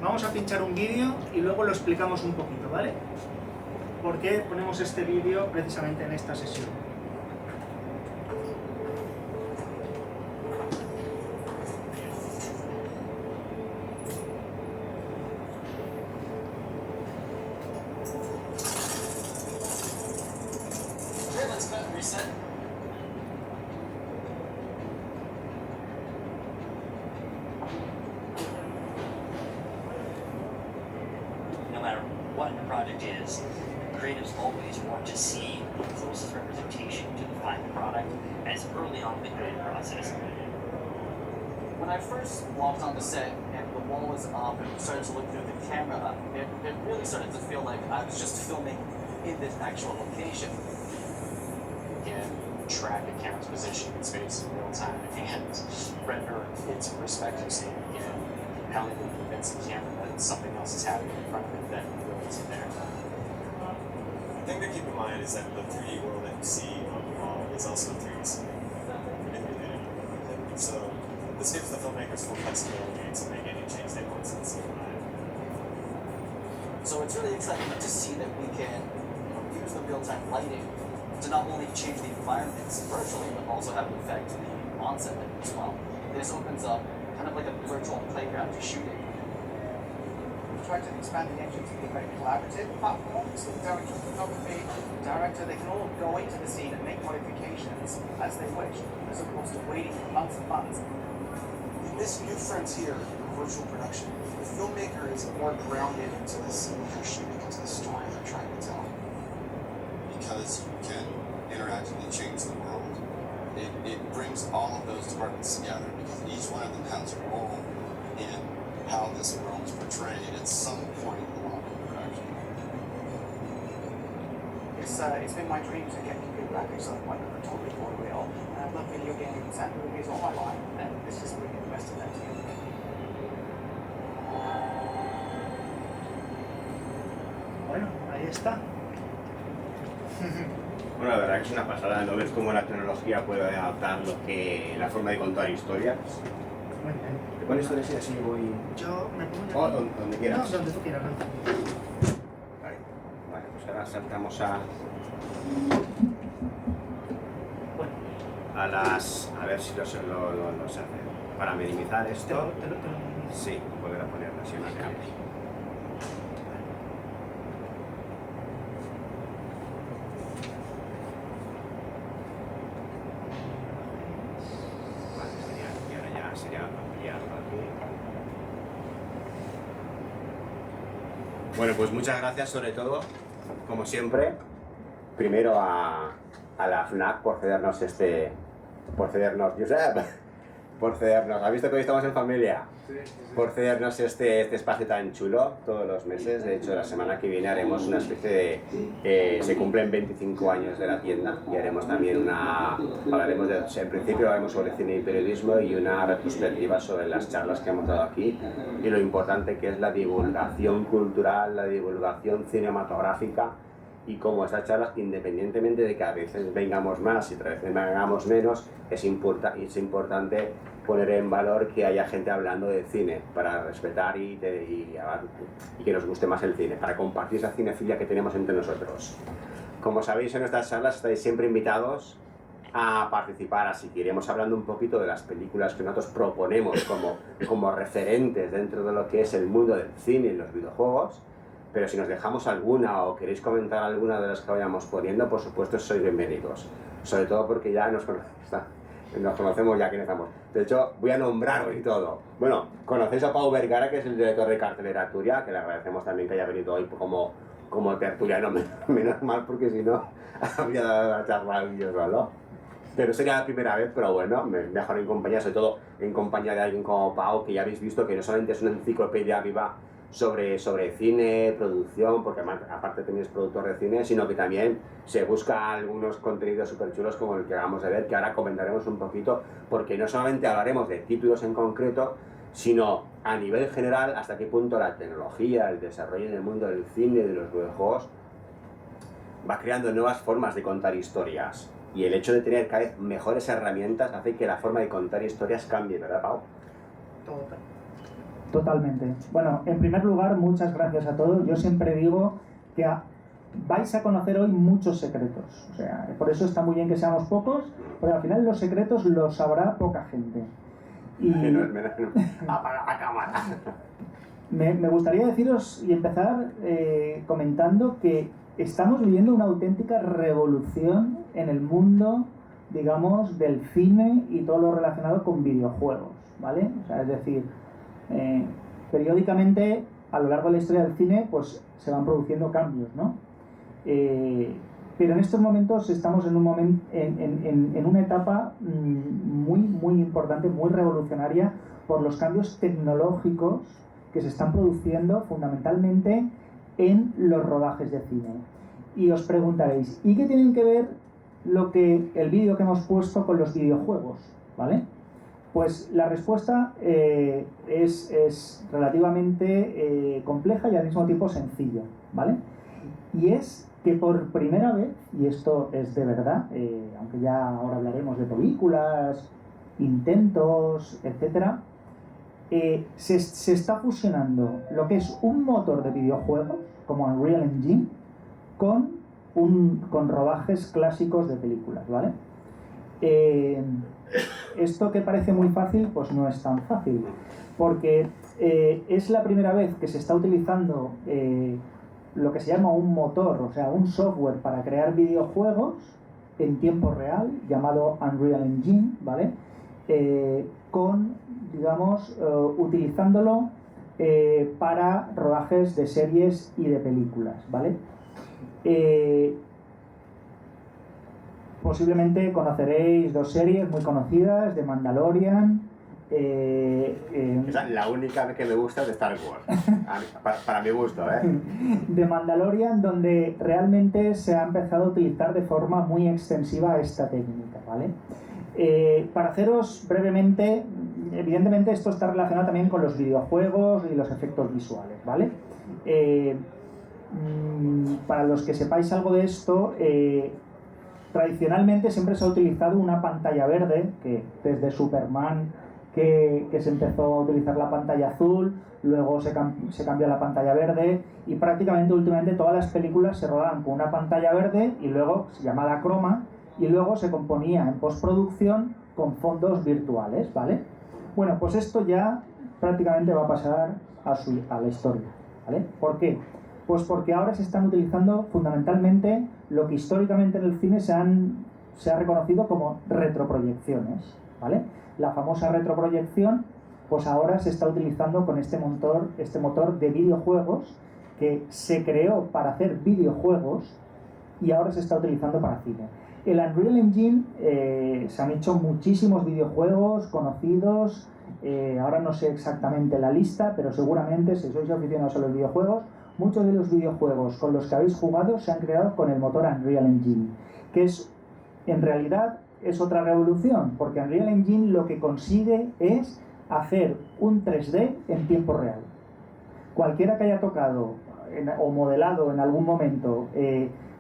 Vamos a pinchar un vídeo y luego lo explicamos un poquito, ¿vale? ¿Por qué ponemos este vídeo precisamente en esta sesión? No matter what the project is, creatives always want to see the closest representation to the final product as early on in the creative process. When I first walked on the set and the wall was up and started to look through the camera, it really started to feel like I was just filming in this actual location. You can track a camera's position in space in real time and render its perspective so you can compellingly convince the camera that something else is happening in front of it that really isn't there. The thing to keep in mind is that the 3D world that you see on the wall is also 3D manipulated. So this gives the filmmakers full flexibility to make any change they want to the scene live. So it's really exciting to see that we can use the real-time lighting to not only change the environments virtually, but also have an effect to the on-set as well. This opens up kind of like a virtual playground to shooting. We've tried to expand the engine to be a very collaborative platform, so the director of photography, the director, they can all go into the scene and make modifications as they wish, as opposed to waiting for months and months. In this new frontier of virtual production, the filmmaker is more grounded into the scene they're shooting, into the story they're trying to tell. Because you can interactively change the world, it brings all of those departments together because each one of them has a role in how this world is portrayed at some point along the production. It's been my dream to get computer graphics on one totally for real, and I've loved video games and movies all my life, and this is really the best of that too. Bueno, ahí está. Bueno, la verdad que es una pasada, ¿no? Ves cómo la tecnología puede adaptar la forma de contar historias. Muy bien. ¿Te pones historias y así voy? Yo me pongo... O donde quieras. No, donde tú quieras. ¿No? Vale, pues ahora saltamos a las... A ver si lo sé hacer. Para minimizar esto... Sí, volver a ponerlo así más grande. Vale, genial. Y ahora ya sería ampliarlo aquí. Bueno, pues muchas gracias sobre todo, como siempre, primero a la FNAC por cedernos Josep, por cedernos, ¿has visto que hoy estamos en familia? Sí. Por cedernos este espacio tan chulo todos los meses. De hecho, la semana que viene haremos una especie de... se cumplen 25 años de la tienda y haremos también hablaremos en principio hablaremos sobre cine y periodismo y una retrospectiva sobre las charlas que hemos dado aquí y lo importante que es la divulgación cultural, la divulgación cinematográfica y como estas charlas, independientemente de que a veces vengamos más y a veces vengamos menos, es importante poner en valor que haya gente hablando de cine para respetar y que nos guste más el cine, para compartir esa cinefilia que tenemos entre nosotros. Como sabéis, en nuestras charlas estáis siempre invitados a participar, así que iremos hablando un poquito de las películas que nosotros proponemos como referentes dentro de lo que es el mundo del cine y los videojuegos. Pero si nos dejamos alguna o queréis comentar alguna de las que vayamos poniendo, por supuesto sois bienvenidos. Sobre todo porque ya nos conocemos ya quiénes estamos. De hecho, voy a nombraros y todo. Bueno, conocéis a Pau Vergara, que es el director de Cartelera Turia, que le agradecemos también que haya venido hoy como tertuliano, menos mal porque si no habría dado la charla yo solo. Pero sería la primera vez, pero bueno, mejor en compañía, sobre todo en compañía de alguien como Pau, que ya habéis visto que no solamente es una enciclopedia viva sobre cine, producción, porque aparte también es productor de cine, sino que también se busca algunos contenidos súper chulos como el que acabamos de ver, que ahora comentaremos un poquito, porque no solamente hablaremos de títulos en concreto, sino a nivel general hasta qué punto la tecnología, el desarrollo en el mundo del cine y de los videojuegos va creando nuevas formas de contar historias. Y el hecho de tener cada vez mejores herramientas hace que la forma de contar historias cambie, ¿verdad, Pau? Todo. Totalmente. Bueno, en primer lugar, muchas gracias a todos. Yo siempre digo que vais a conocer hoy muchos secretos. O sea, por eso está muy bien que seamos pocos, porque al final los secretos los sabrá poca gente. Y apaga la cámara. me gustaría deciros y empezar comentando que estamos viviendo una auténtica revolución en el mundo, digamos, del cine y todo lo relacionado con videojuegos, ¿vale? O sea, es decir, periódicamente a lo largo de la historia del cine pues se van produciendo cambios, ¿no? Pero en estos momentos estamos en una etapa muy importante, muy revolucionaria por los cambios tecnológicos que se están produciendo fundamentalmente en los rodajes de cine. Y os preguntaréis, ¿y qué tienen que ver el vídeo que hemos puesto con los videojuegos? ¿Vale? Pues la respuesta es relativamente compleja y al mismo tiempo sencilla, ¿vale? Y es que por primera vez, y esto es de verdad, aunque ya ahora hablaremos de películas, intentos, etcétera, se está fusionando lo que es un motor de videojuegos, como Unreal Engine, con rodajes clásicos de películas, ¿vale? Esto que parece muy fácil, pues no es tan fácil, porque es la primera vez que se está utilizando lo que se llama un motor, o sea, un software para crear videojuegos en tiempo real, llamado Unreal Engine, ¿vale? Utilizándolo para rodajes de series y de películas, ¿vale? Posiblemente conoceréis dos series muy conocidas, de Mandalorian. La única que me gusta es de Star Wars, para mi gusto, De Mandalorian, donde realmente se ha empezado a utilizar de forma muy extensiva esta técnica, ¿vale? Para haceros brevemente, evidentemente esto está relacionado también con los videojuegos y los efectos visuales, ¿vale? Para los que sepáis algo de esto, tradicionalmente siempre se ha utilizado una pantalla verde, que desde Superman que se empezó a utilizar la pantalla azul, luego se cambió a la pantalla verde y prácticamente últimamente todas las películas se rodaban con una pantalla verde y luego llamada croma y luego se componía en postproducción con fondos virtuales, ¿vale? Bueno, pues esto ya prácticamente va a pasar a la historia, ¿vale? ¿Por qué? Pues porque ahora se están utilizando fundamentalmente lo que históricamente en el cine se ha reconocido como retroproyecciones, ¿vale? La famosa retroproyección, pues ahora se está utilizando con este motor de videojuegos que se creó para hacer videojuegos y ahora se está utilizando para cine. El Unreal Engine, se han hecho muchísimos videojuegos conocidos, ahora no sé exactamente la lista, pero seguramente si sois aficionados a los videojuegos, muchos de los videojuegos con los que habéis jugado se han creado con el motor Unreal Engine, que en realidad es otra revolución, porque Unreal Engine lo que consigue es hacer un 3D en tiempo real. Cualquiera que haya tocado o modelado en algún momento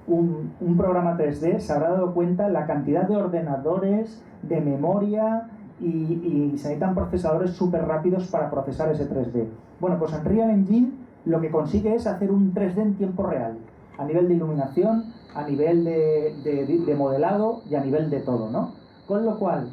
un programa 3D se habrá dado cuenta la cantidad de ordenadores, de memoria y se necesitan procesadores súper rápidos para procesar ese 3D. Bueno, pues Unreal Engine lo que consigue es hacer un 3D en tiempo real, a nivel de iluminación, a nivel de modelado y a nivel de todo, ¿no? Con lo cual,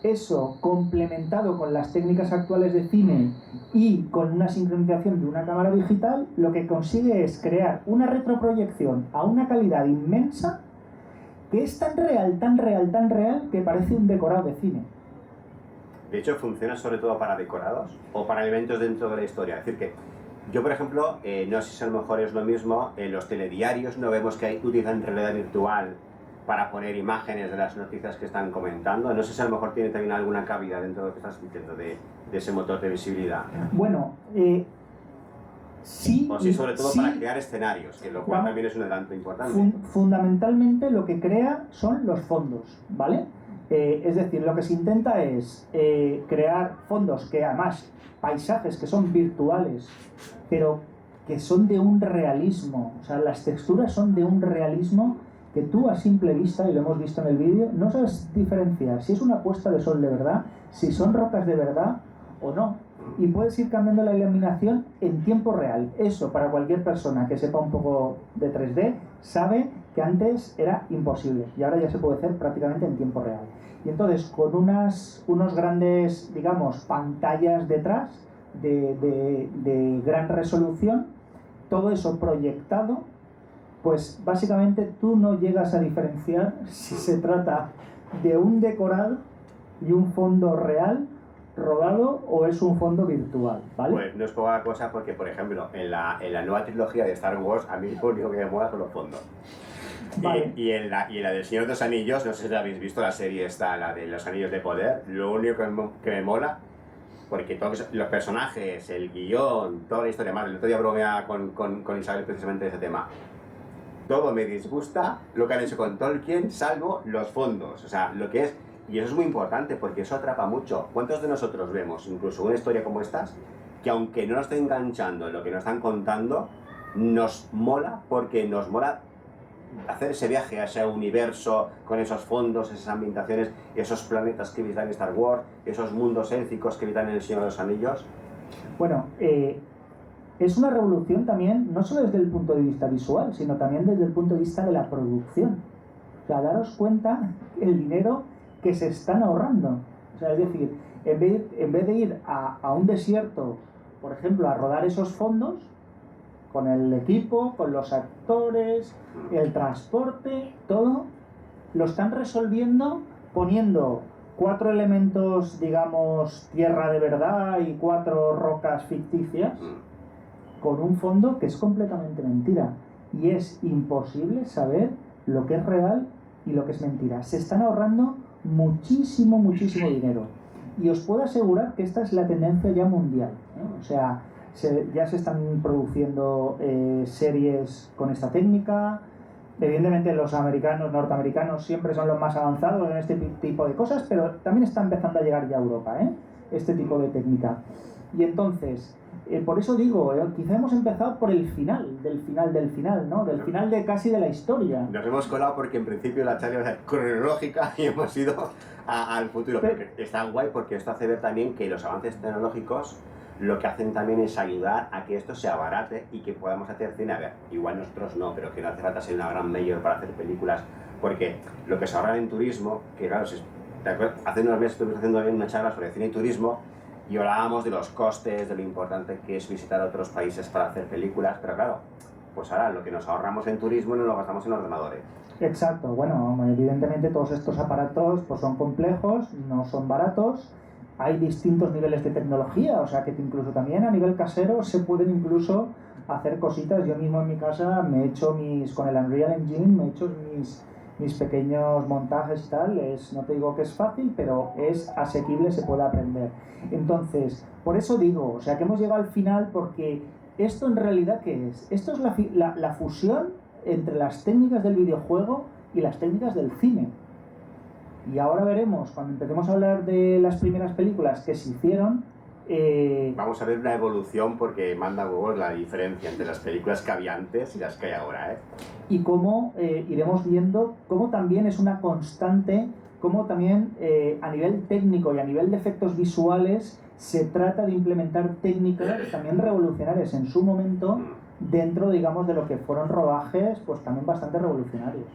eso complementado con las técnicas actuales de cine y con una sincronización de una cámara digital, lo que consigue es crear una retroproyección a una calidad inmensa que es tan real que parece un decorado de cine. De hecho, funciona sobre todo para decorados o para eventos dentro de la historia. Es decir, que yo, por ejemplo, no sé si a lo mejor es lo mismo, en los telediarios no vemos que utilizan realidad virtual para poner imágenes de las noticias que están comentando. No sé si a lo mejor tiene también alguna cabida dentro de lo que estás diciendo de ese motor de visibilidad. Bueno, sí. O sí, sobre todo sí, para crear escenarios, que lo cual también es un adelanto importante. Fundamentalmente lo que crea son los fondos, ¿vale? Es decir, lo que se intenta es crear fondos que además, paisajes que son virtuales, pero que son de un realismo, o sea, las texturas son de un realismo que tú a simple vista, y lo hemos visto en el vídeo, no sabes diferenciar si es una puesta de sol de verdad, si son rocas de verdad o no. y puedes ir cambiando la iluminación en tiempo real. Eso, para cualquier persona que sepa un poco de 3D, sabe que antes era imposible y ahora ya se puede hacer prácticamente en tiempo real. Y entonces, con unos grandes, digamos, pantallas detrás de gran resolución, todo eso proyectado, pues básicamente tú no llegas a diferenciar si se trata de un decorado y un fondo real rodado o es un fondo virtual, ¿vale? Pues no es poca cosa porque, por ejemplo, en la nueva trilogía de Star Wars, a mí lo único que me mola son los fondos. Vale. Y en la del Señor de los Anillos, no sé si habéis visto la serie esta, la de los Anillos de Poder, lo único que me mola, porque todos los personajes, el guión, toda la historia, más el otro día bromeaba con Isabel precisamente de ese tema. Todo me disgusta lo que han hecho con Tolkien, salvo los fondos, o sea, lo que es. Y eso es muy importante porque eso atrapa mucho. ¿Cuántos de nosotros vemos incluso una historia como estas que aunque no nos esté enganchando en lo que nos están contando, nos mola porque nos mola hacer ese viaje a ese universo con esos fondos, esas ambientaciones, esos planetas que visitan en Star Wars, esos mundos élficos que visitan en El Señor de los Anillos? Bueno, es una revolución también, no solo desde el punto de vista visual, sino también desde el punto de vista de la producción. O sea, daros cuenta el dinero que se están ahorrando. O sea, es decir, en vez de ir a un desierto, por ejemplo, a rodar esos fondos, con el equipo, con los actores, el transporte, todo, lo están resolviendo poniendo 4 elementos, digamos, tierra de verdad y 4 rocas ficticias, con un fondo que es completamente mentira. Y es imposible saber lo que es real y lo que es mentira. Se están ahorrando muchísimo dinero. Y os puedo asegurar que esta es la tendencia ya mundial, ¿no? O sea, ya se están produciendo series con esta técnica. Evidentemente los norteamericanos siempre son los más avanzados en este tipo de cosas, pero también está empezando a llegar ya a Europa, este tipo de técnica. Y entonces, por eso digo, quizá hemos empezado por el final, del final, ¿no? Del final de casi de la historia. Nos hemos colado porque en principio la charla era cronológica y hemos ido al futuro. Pero está guay porque esto hace ver también que los avances tecnológicos lo que hacen también es ayudar a que esto se abarate y que podamos hacer cine. A ver, igual nosotros no, pero que no hace falta ser una gran mayor para hacer películas, porque lo que se ahorra en turismo, que claro, hace unos meses estuvimos haciendo una charla sobre cine y turismo y hablábamos de los costes, de lo importante que es visitar otros países para hacer películas, pero claro, pues ahora lo que nos ahorramos en turismo no lo gastamos en ordenadores. Exacto, bueno, evidentemente todos estos aparatos pues son complejos, no son baratos. Hay distintos niveles de tecnología, o sea que incluso también a nivel casero se pueden incluso hacer cositas. Yo mismo en mi casa me he hecho con el Unreal Engine, me he hecho mis pequeños montajes y tal. No te digo que es fácil, pero es asequible, se puede aprender. Entonces, por eso digo, o sea que hemos llegado al final porque esto en realidad ¿qué es? Esto es la fusión entre las técnicas del videojuego y las técnicas del cine. Y ahora veremos, cuando empecemos a hablar de las primeras películas que se hicieron... Vamos a ver una evolución porque manda huevos la diferencia entre las películas que había antes y las que hay ahora, Y cómo iremos viendo cómo también es una constante, cómo también a nivel técnico y a nivel de efectos visuales se trata de implementar técnicas también revolucionarias en su momento dentro, digamos, de lo que fueron rodajes pues también bastante revolucionarios.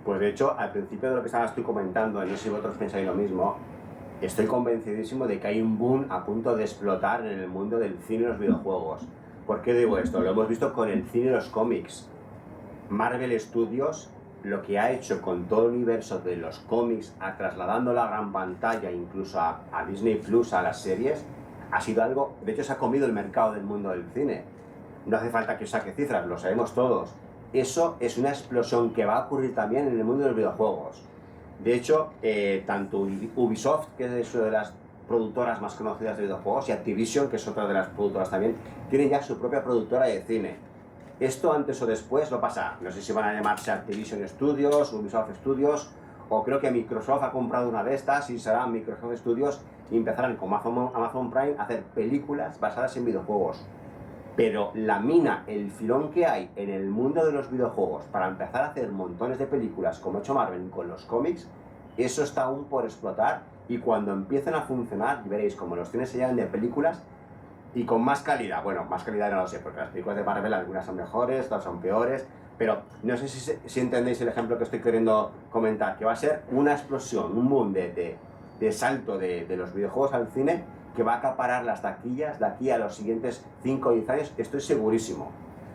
Pues de hecho, al principio de lo que estabas tú comentando, no sé si vosotros pensáis lo mismo, estoy convencidísimo de que hay un boom a punto de explotar en el mundo del cine y los videojuegos. ¿Por qué digo esto? Lo hemos visto con el cine y los cómics. Marvel Studios, lo que ha hecho con todo el universo de los cómics, trasladando la gran pantalla incluso a Disney Plus, a las series, ha sido algo, de hecho se ha comido el mercado del mundo del cine. No hace falta que os saque cifras, lo sabemos todos. Eso es una explosión que va a ocurrir también en el mundo de los videojuegos. De hecho, tanto Ubisoft, que es una de las productoras más conocidas de videojuegos, y Activision, que es otra de las productoras también, tienen ya su propia productora de cine. Esto antes o después lo pasa. No sé si van a llamarse Activision Studios, Ubisoft Studios, o creo que Microsoft ha comprado una de estas y serán Microsoft Studios y empezarán con Amazon Prime a hacer películas basadas en videojuegos. Pero la mina, el filón que hay en el mundo de los videojuegos para empezar a hacer montones de películas como ha hecho Marvel con los cómics, eso está aún por explotar y cuando empiecen a funcionar, veréis como los cines se llenan de películas y con más calidad. Bueno, más calidad no lo sé, porque las películas de Marvel algunas son mejores, otras son peores, pero no sé si entendéis el ejemplo que estoy queriendo comentar, que va a ser una explosión, un boom de salto de los videojuegos al cine que va a acaparar las taquillas de aquí a los siguientes 5 o 10 años, estoy segurísimo.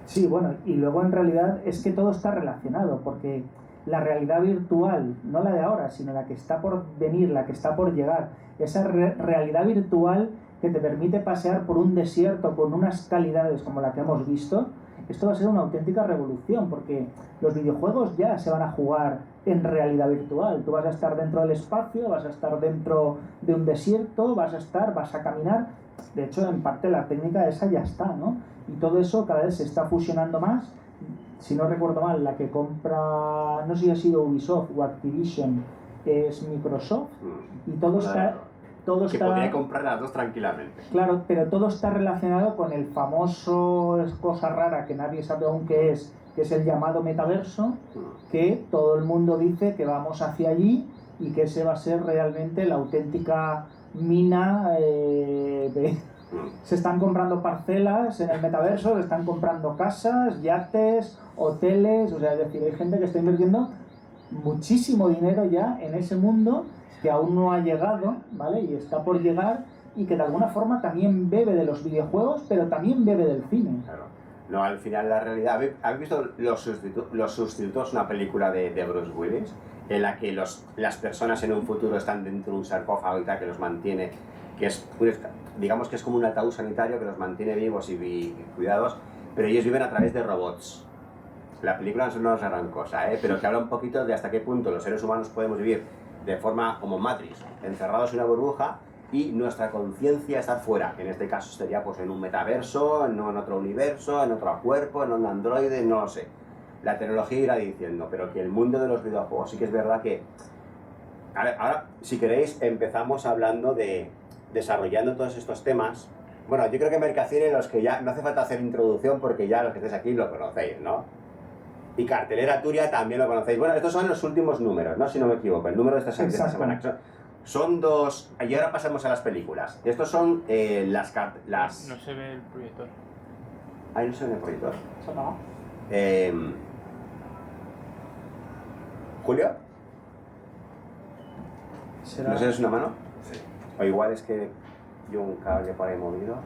Sí, bueno, y luego en realidad es que todo está relacionado, porque la realidad virtual, no la de ahora, sino la que está por venir, la que está por llegar, esa realidad virtual que te permite pasear por un desierto con unas calidades como la que hemos visto, esto va a ser una auténtica revolución, porque los videojuegos ya se van a jugar en realidad virtual. Tú vas a estar dentro del espacio, vas a estar dentro de un desierto, vas a caminar. De hecho, en parte la técnica esa ya está, ¿no? Y todo eso cada vez se está fusionando más. Si no recuerdo mal, la que compra, no sé si ha sido Ubisoft o Activision, es Microsoft, y todo está... Que podría comprar las dos tranquilamente. Claro, pero todo está relacionado con el famoso cosa rara que nadie sabe aún qué es, que es el llamado metaverso, que todo el mundo dice que vamos hacia allí y que ese va a ser realmente la auténtica mina Se están comprando parcelas en el metaverso, se están comprando casas, yates, hoteles, o sea, es decir, hay gente que está invirtiendo muchísimo dinero ya en ese mundo que aún no ha llegado, ¿vale? Y está por llegar y que de alguna forma también bebe de los videojuegos, pero también bebe del cine. Claro. No, al final la realidad... ¿Habéis visto Los Sustitutos, una película de Bruce Willis, en la que las personas en un futuro están dentro de un sarcófago y tal, que los mantiene, que es, digamos que es como un ataúd sanitario que los mantiene vivos y cuidados, pero ellos viven a través de robots? La película no es la gran cosa, pero que habla un poquito de hasta qué punto los seres humanos podemos vivir de forma como Matrix, encerrados en una burbuja, y nuestra conciencia está fuera. En este caso sería pues en un metaverso, no en otro universo, en otro cuerpo, en un androide, no lo sé. La tecnología irá diciendo, pero que el mundo de los videojuegos sí que es verdad que... A ver, ahora, si queréis, empezamos hablando de... desarrollando todos estos temas. Bueno, yo creo que Mercacine, los que ya... no hace falta hacer introducción porque ya los que estáis aquí lo conocéis, ¿no? Y Cartelera Turia también lo conocéis. Bueno, estos son los últimos números, ¿no? Si no me equivoco, el número de esta semana. Son dos... Y ahora pasamos a las películas. Estos son las... No se ve el proyector. Ahí no se ve el proyector. Eso no. ¿Julio? ¿Será? ¿No se des una mano? Sí. O igual es que yo un cable por ahí movido.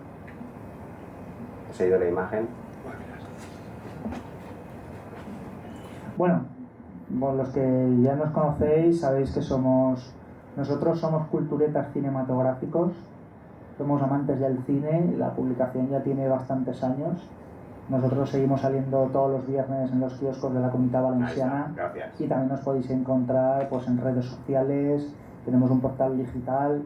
Se ha ido la imagen. Bueno, los que ya nos conocéis sabéis que nosotros somos culturetas cinematográficos, somos amantes del cine, la publicación ya tiene bastantes años. Nosotros seguimos saliendo todos los viernes en los kioscos de la Comunidad Valenciana. Gracias. Y también nos podéis encontrar pues, en redes sociales, tenemos un portal digital.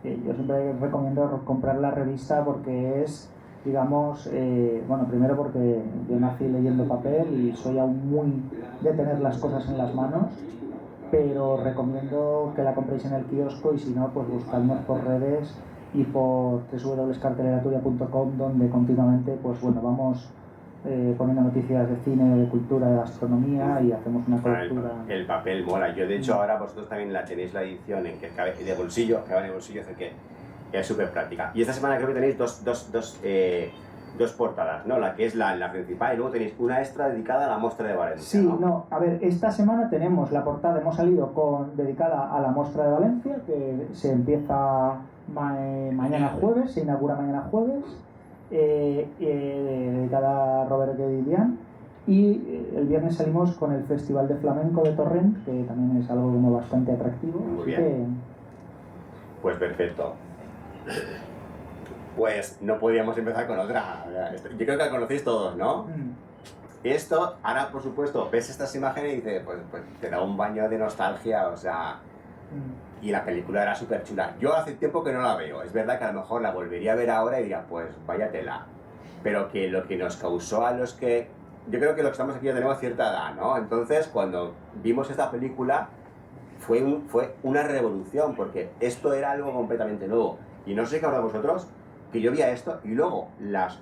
Yo siempre recomiendo comprar la revista porque es, digamos, bueno, primero porque yo nací leyendo papel y soy aún muy de tener las cosas en las manos, pero recomiendo que la compréis en el kiosco y si no, pues buscadnos por redes y por www.carteleraturia.com, donde continuamente, pues bueno, vamos poniendo noticias de cine, de cultura, de gastronomía y hacemos una cobertura. El papel mola. Yo de hecho ahora vosotros también la tenéis la edición en que cabe de bolsillo, que va de bolsillo, es que es súper práctica. Y esta semana creo que tenéis dos portadas, ¿no? La que es la principal y luego tenéis una extra dedicada a la Mostra de Valencia. Sí, no, a ver, esta semana tenemos la portada, hemos salido dedicada a la Mostra de Valencia, que se empieza mañana jueves, se inaugura mañana jueves, dedicada a Robert Guedivian, y el viernes salimos con el Festival de Flamenco de Torrent, que también es algo como bastante atractivo. Muy bien. Pues perfecto. Pues no podíamos empezar con otra. Yo creo que la conocéis todos, ¿no? Esto, ahora por supuesto, ves estas imágenes y dices, pues te da un baño de nostalgia, o sea... Y la película era súper chula. Yo hace tiempo que no la veo. Es verdad que a lo mejor la volvería a ver ahora y diría, pues vaya tela. Pero que lo que nos causó a los que... Yo creo que los que estamos aquí ya tenemos cierta edad, ¿no? Entonces, cuando vimos esta película, fue una revolución, porque esto era algo completamente nuevo. Y no sé qué habla vosotros, que yo veía esto y luego las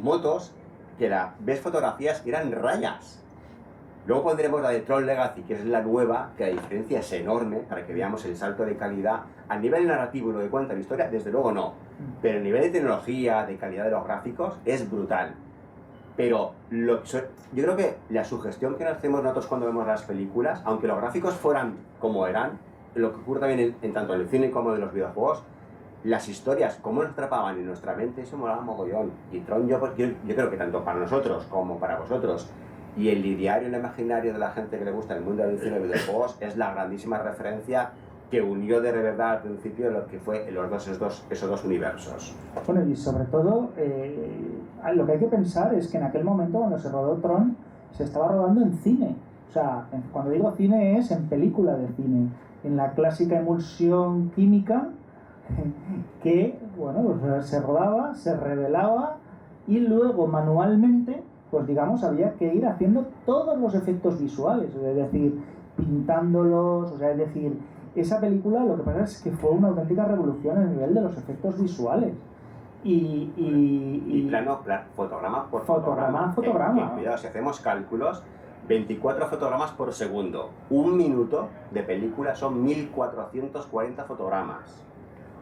motos, que ves fotografías que eran rayas. Luego pondremos la de Tron Legacy, que es la nueva, que la diferencia es enorme, para que veamos el salto de calidad. A nivel narrativo y lo que cuenta la historia, desde luego no. pero el nivel de tecnología, de calidad de los gráficos es brutal. Pero yo creo que la sugestión que nos hacemos nosotros cuando vemos las películas, aunque los gráficos fueran como eran, lo que ocurre también en tanto en el cine como en los videojuegos, las historias, cómo nos atrapaban en nuestra mente, eso molaba mogollón. Y Tron, yo creo que tanto para nosotros como para vosotros, y el ideario y el imaginario de la gente que le gusta el mundo del cine y videojuegos, es la grandísima referencia que unió de verdad al principio lo que fue esos dos universos. Bueno, y sobre todo, lo que hay que pensar es que en aquel momento, cuando se rodó Tron, se estaba rodando en cine. O sea, cuando digo cine es en película de cine, en la clásica emulsión química que, bueno, pues se rodaba, se revelaba y luego manualmente, pues digamos, había que ir haciendo todos los efectos visuales, es decir, pintándolos, o sea, es decir, esa película lo que pasa es que fue una auténtica revolución en el nivel de los efectos visuales. Y fotograma por fotograma. Cuidado, si hacemos cálculos, 24 fotogramas por segundo. Un minuto de película son 1440 fotogramas.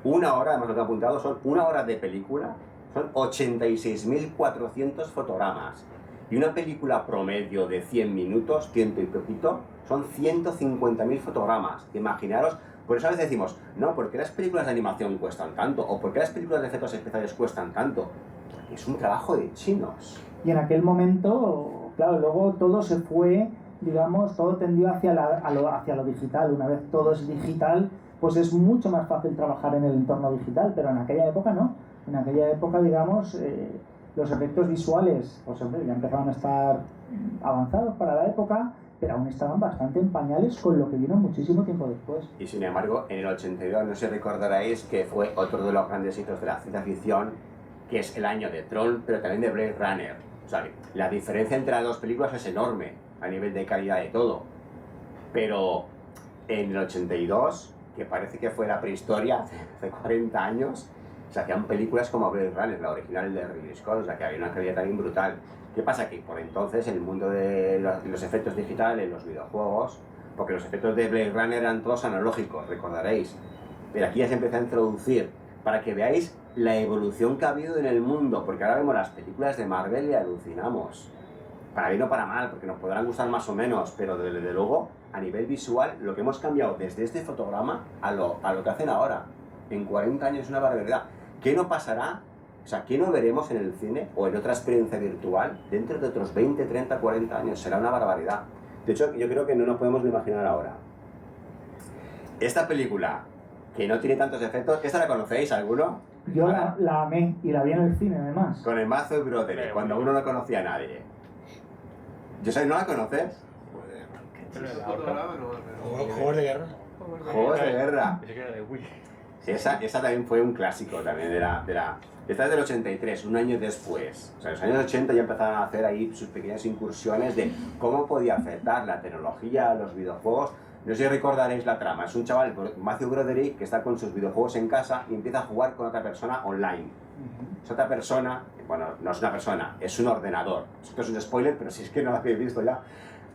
Una hora, además lo que he apuntado, son una hora de película, son 86.400 fotogramas. Y una película promedio de 100 minutos, 100 y poquito, son 150.000 fotogramas. Imaginaros, por eso a veces decimos, no, ¿por qué las películas de animación cuestan tanto? ¿O por qué las películas de efectos especiales cuestan tanto? Porque es un trabajo de chinos. Y en aquel momento, claro, luego todo se fue, digamos, todo tendió hacia lo digital. Una vez todo es digital, pues es mucho más fácil trabajar en el entorno digital, pero en aquella época no. En aquella época, digamos, los efectos visuales, pues hombre, ya empezaban a estar avanzados para la época, pero aún estaban bastante en pañales con lo que vino muchísimo tiempo después. Y sin embargo, en el 82, no sé si recordaréis que fue otro de los grandes hitos de la ciencia ficción, que es el año de Tron, pero también de Blade Runner. O sea, la diferencia entre las dos películas es enorme, a nivel de calidad de todo. Pero en el 82, que parece que fue la prehistoria, hace 40 años, se hacían películas como Blade Runner, la original de Ridley Scott, o sea que había una calidad también brutal. ¿Qué pasa? Que por entonces el mundo de los efectos digitales, los videojuegos, porque los efectos de Blade Runner eran todos analógicos, recordaréis, pero aquí ya se empezó a introducir, para que veáis la evolución que ha habido en el mundo, porque ahora vemos las películas de Marvel y alucinamos. Para bien o para mal, porque nos podrán gustar más o menos, pero desde luego, a nivel visual, lo que hemos cambiado desde este fotograma a lo que hacen ahora, en 40 años es una barbaridad. ¿Qué no pasará? O sea, ¿qué no veremos en el cine o en otra experiencia virtual dentro de otros 20, 30, 40 años? Será una barbaridad. De hecho, yo creo que no nos podemos ni imaginar ahora. Esta película, que no tiene tantos efectos, ¿esta la conocéis alguno? Yo la amé y la vi en el cine además. Con el Matthew Broderick, cuando uno no conocía a nadie. ¿José, no la conoces? Juegos de guerra. Juegos de guerra. Esa también fue un clásico también esta es del 83, un año después. O sea, en los años 80 ya empezaron a hacer ahí sus pequeñas incursiones de cómo podía afectar la tecnología a los videojuegos. No sé si recordaréis la trama. Es un chaval, Matthew Broderick, que está con sus videojuegos en casa y empieza a jugar con otra persona online. Es otra persona, bueno, no es una persona, es un ordenador. Esto es un spoiler, pero si es que no lo habéis visto ya,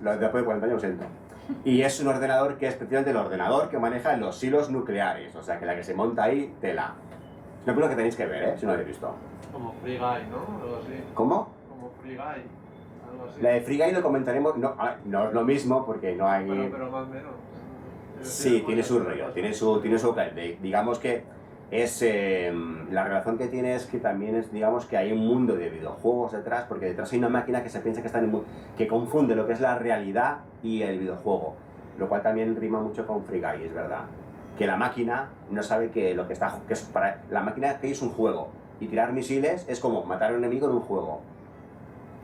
después de 40 años entro. Y es un ordenador que es precisamente el ordenador que maneja los hilos nucleares, o sea que la que se monta ahí, tela. Es una película que tenéis que ver, si no lo habéis visto. Como Free Guy, ¿no? Algo así. ¿Cómo? Como Free Guy, algo así. La de Free Guy lo comentaremos, no es lo mismo porque no hay... Pero más o menos. Sí, tiene su rollo, tiene su digamos que es la relación que tiene es que también es, digamos, que hay un mundo de videojuegos detrás, porque detrás hay una máquina que se piensa que está que confunde lo que es la realidad y el videojuego, lo cual también rima mucho con Free Guy, es verdad, que la máquina no sabe que lo que está, que es para la máquina que es un juego, y tirar misiles es como matar a un enemigo en un juego.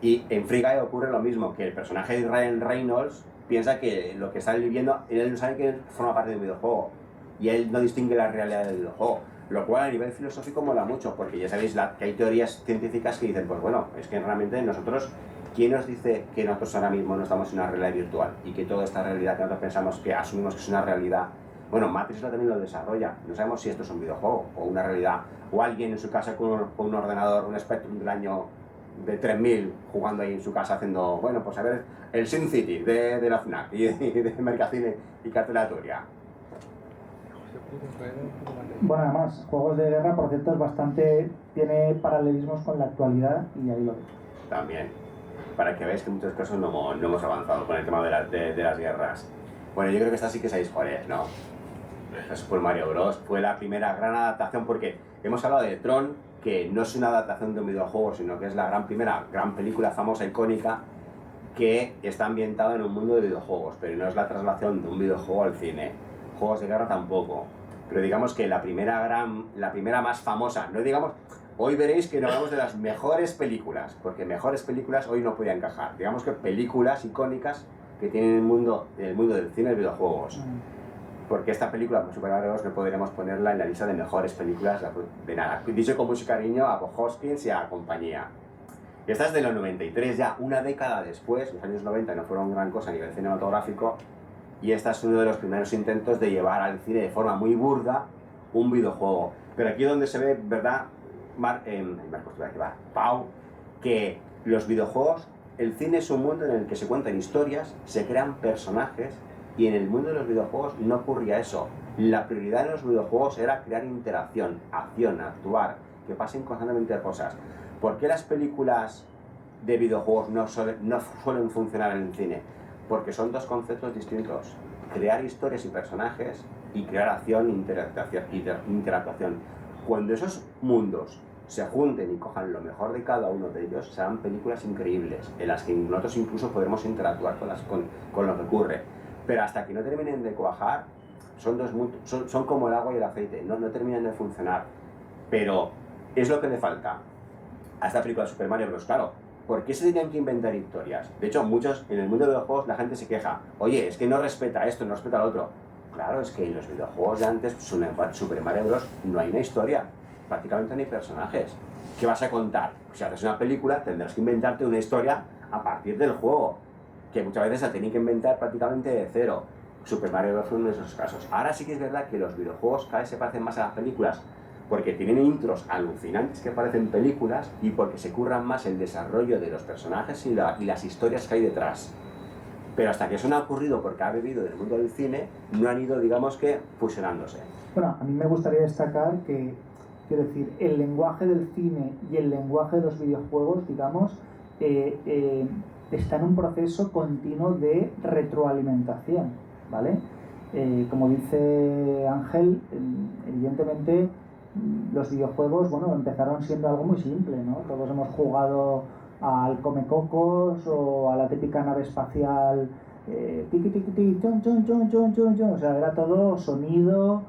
Y en Free Guy ocurre lo mismo, que el personaje de Ryan Reynolds piensa que lo que está viviendo, él no sabe que forma parte de un videojuego, y él no distingue la realidad del videojuego. Lo cual a nivel filosófico mola mucho, porque ya sabéis que hay teorías científicas que dicen, pues bueno, es que realmente nosotros, ¿quién nos dice que nosotros ahora mismo no estamos en una realidad virtual? Y que toda esta realidad que nosotros pensamos, que asumimos que es una realidad, bueno, Matrix también lo desarrolla, no sabemos si esto es un videojuego o una realidad, o alguien en su casa con un ordenador, un Spectrum del año de 3000, jugando ahí en su casa haciendo, bueno, pues a ver, el Sin City de la FNAC y de Mercacine y Cartelatoria. Bueno, además, juegos de guerra, por cierto, es bastante... tiene paralelismos con la actualidad y ahí lo dejo. También, para que veáis que en muchos casos no hemos avanzado con el tema de las guerras. Bueno, yo creo que esta sí que sabéis cuál es, ¿no? Super Mario Bros. Fue la primera gran adaptación porque hemos hablado de Tron, que no es una adaptación de un videojuego, sino que es la gran película famosa, icónica, que está ambientada en un mundo de videojuegos, pero no es la traslación de un videojuego al cine. Juegos de guerra tampoco. Pero digamos que la primera más famosa, no digamos, hoy veréis que no hablamos de las mejores películas, porque mejores películas hoy no podía encajar. Digamos que películas icónicas que tienen el mundo del cine y videojuegos. Porque esta película, Super Mario Bros., no podríamos ponerla en la lista de mejores películas de nada. Dicho con mucho cariño a Bob Hoskins y a compañía. Y esta es de los 93, ya una década después, los años 90 no fueron gran cosa a nivel cinematográfico, y este es uno de los primeros intentos de llevar al cine de forma muy burda un videojuego. Pero aquí es donde se ve, ¿verdad, Pau, que los videojuegos, el cine es un mundo en el que se cuentan historias, se crean personajes, y en el mundo de los videojuegos no ocurría eso. La prioridad de los videojuegos era crear interacción, acción, actuar, que pasen constantemente cosas. ¿Por qué las películas de videojuegos no suelen funcionar en el cine? Porque son dos conceptos distintos. Crear historias y personajes y crear acción e interactuación. Cuando esos mundos se junten y cojan lo mejor de cada uno de ellos, serán películas increíbles, en las que nosotros incluso podremos interactuar con lo que ocurre. Pero hasta que no terminen de cuajar, son como el agua y el aceite, no terminan de funcionar. Pero es lo que le falta a esta película de Super Mario Bros. Claro, ¿por qué se tenían que inventar historias? De hecho, en el mundo de los juegos la gente se queja, oye, es que no respeta esto, no respeta lo otro. Claro, es que en los videojuegos de antes, Super Mario Bros., no hay una historia, prácticamente no hay personajes. ¿Qué vas a contar? Si haces una película, tendrás que inventarte una historia a partir del juego, que muchas veces la tienen que inventar prácticamente de cero. Super Mario Bros. Fue uno de esos casos. Ahora sí que es verdad que los videojuegos cada vez se parecen más a las películas, porque tienen intros alucinantes que parecen películas y porque se curran más el desarrollo de los personajes y las historias que hay detrás. Pero hasta que eso no ha ocurrido porque ha vivido del mundo del cine, no han ido, digamos que, fusionándose. Bueno, a mí me gustaría destacar que, quiero decir, el lenguaje del cine y el lenguaje de los videojuegos, digamos, está en un proceso continuo de retroalimentación, ¿vale? Como dice Ángel, evidentemente los videojuegos, bueno, empezaron siendo algo muy simple, ¿no? Todos hemos jugado al Comecocos o a la típica nave espacial, tiqui tiqui tiqui, chon chon chon chon chon chon, o sea, era todo sonido,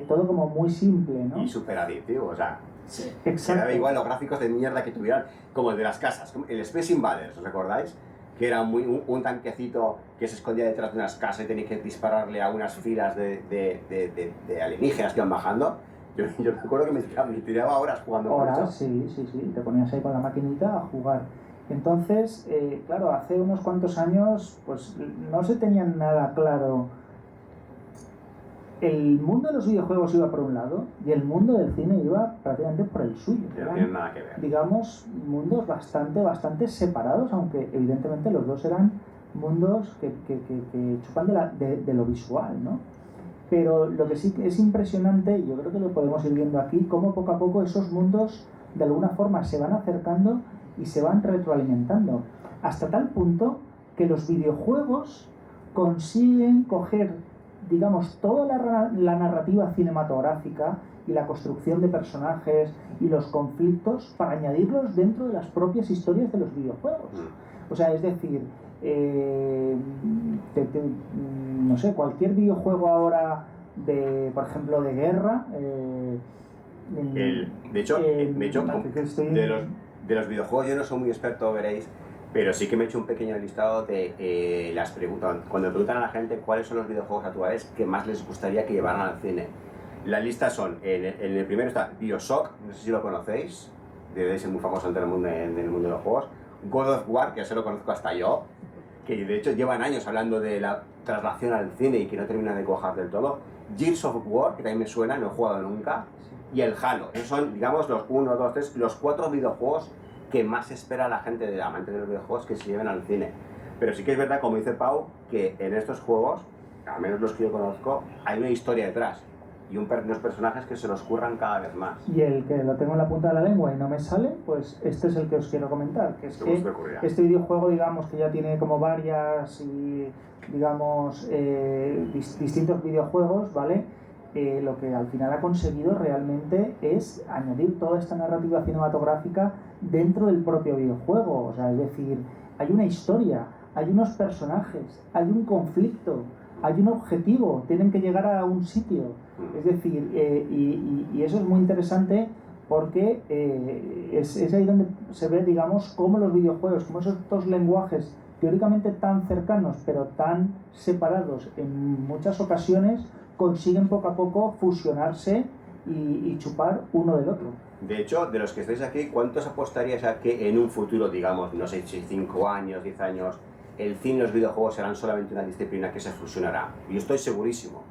todo como muy simple, ¿no? Y súper adictivo, o sea, sí, se daba igual los gráficos de mierda que tuvieran, como el de las casas, el Space Invaders, ¿os recordáis? Que era un tanquecito que se escondía detrás de unas casas y tenía que dispararle a unas filas de alienígenas que iban bajando. Yo me acuerdo que me tiraba horas jugando con eso. Horas, sí, te ponías ahí con la maquinita a jugar. Entonces, claro, hace unos cuantos años, pues no se tenía nada claro. El mundo de los videojuegos iba por un lado y el mundo del cine iba prácticamente por el suyo. No tienen nada que ver. Digamos, mundos bastante separados, aunque evidentemente los dos eran mundos que chupan de lo visual, ¿no? Pero lo que sí es impresionante, y yo creo que lo podemos ir viendo aquí, cómo poco a poco esos mundos de alguna forma se van acercando y se van retroalimentando, hasta tal punto que los videojuegos consiguen coger, digamos, toda la narrativa cinematográfica y la construcción de personajes y los conflictos para añadirlos dentro de las propias historias de los videojuegos. O sea, es decir, no sé, cualquier videojuego ahora por ejemplo, de guerra, de hecho, de los videojuegos yo no soy muy experto, veréis, pero sí que me he hecho un pequeño listado de las preguntas. Cuando preguntan a la gente cuáles son los videojuegos actuales que más les gustaría que llevaran al cine, la lista son, en el primero está BioShock, no sé si lo conocéis, debe ser muy famoso en el mundo de los juegos. God of War, que eso lo conozco hasta yo, que de hecho llevan años hablando de la traslación al cine y que no termina de cuajar del todo. Gears of War, que también me suena, no he jugado nunca, y el Halo. Esos son, digamos, los 1, 2, 3, los 4 videojuegos que más espera la gente, de amante de los videojuegos, que se lleven al cine. Pero sí que es verdad, como dice Pau, que en estos juegos, al menos los que yo conozco, hay una historia detrás. y unos personajes que se los curran cada vez más. Y el que lo tengo en la punta de la lengua y no me sale, pues este es el que os quiero comentar, que es que este videojuego, digamos, que ya tiene como varias y, digamos, distintos videojuegos, ¿vale? Lo que al final ha conseguido realmente es añadir toda esta narrativa cinematográfica dentro del propio videojuego, o sea, es decir, hay una historia, hay unos personajes, hay un conflicto, hay un objetivo, tienen que llegar a un sitio, es decir, y eso es muy interesante porque es ahí donde se ve, digamos, cómo los videojuegos, cómo esos dos lenguajes teóricamente tan cercanos pero tan separados en muchas ocasiones consiguen poco a poco fusionarse y chupar uno del otro. De hecho, de los que estáis aquí, ¿cuántos apostaríais a que en un futuro, digamos, no sé, si 5 años, 10 años, el cine y los videojuegos serán solamente una disciplina que se fusionará? Yo estoy segurísimo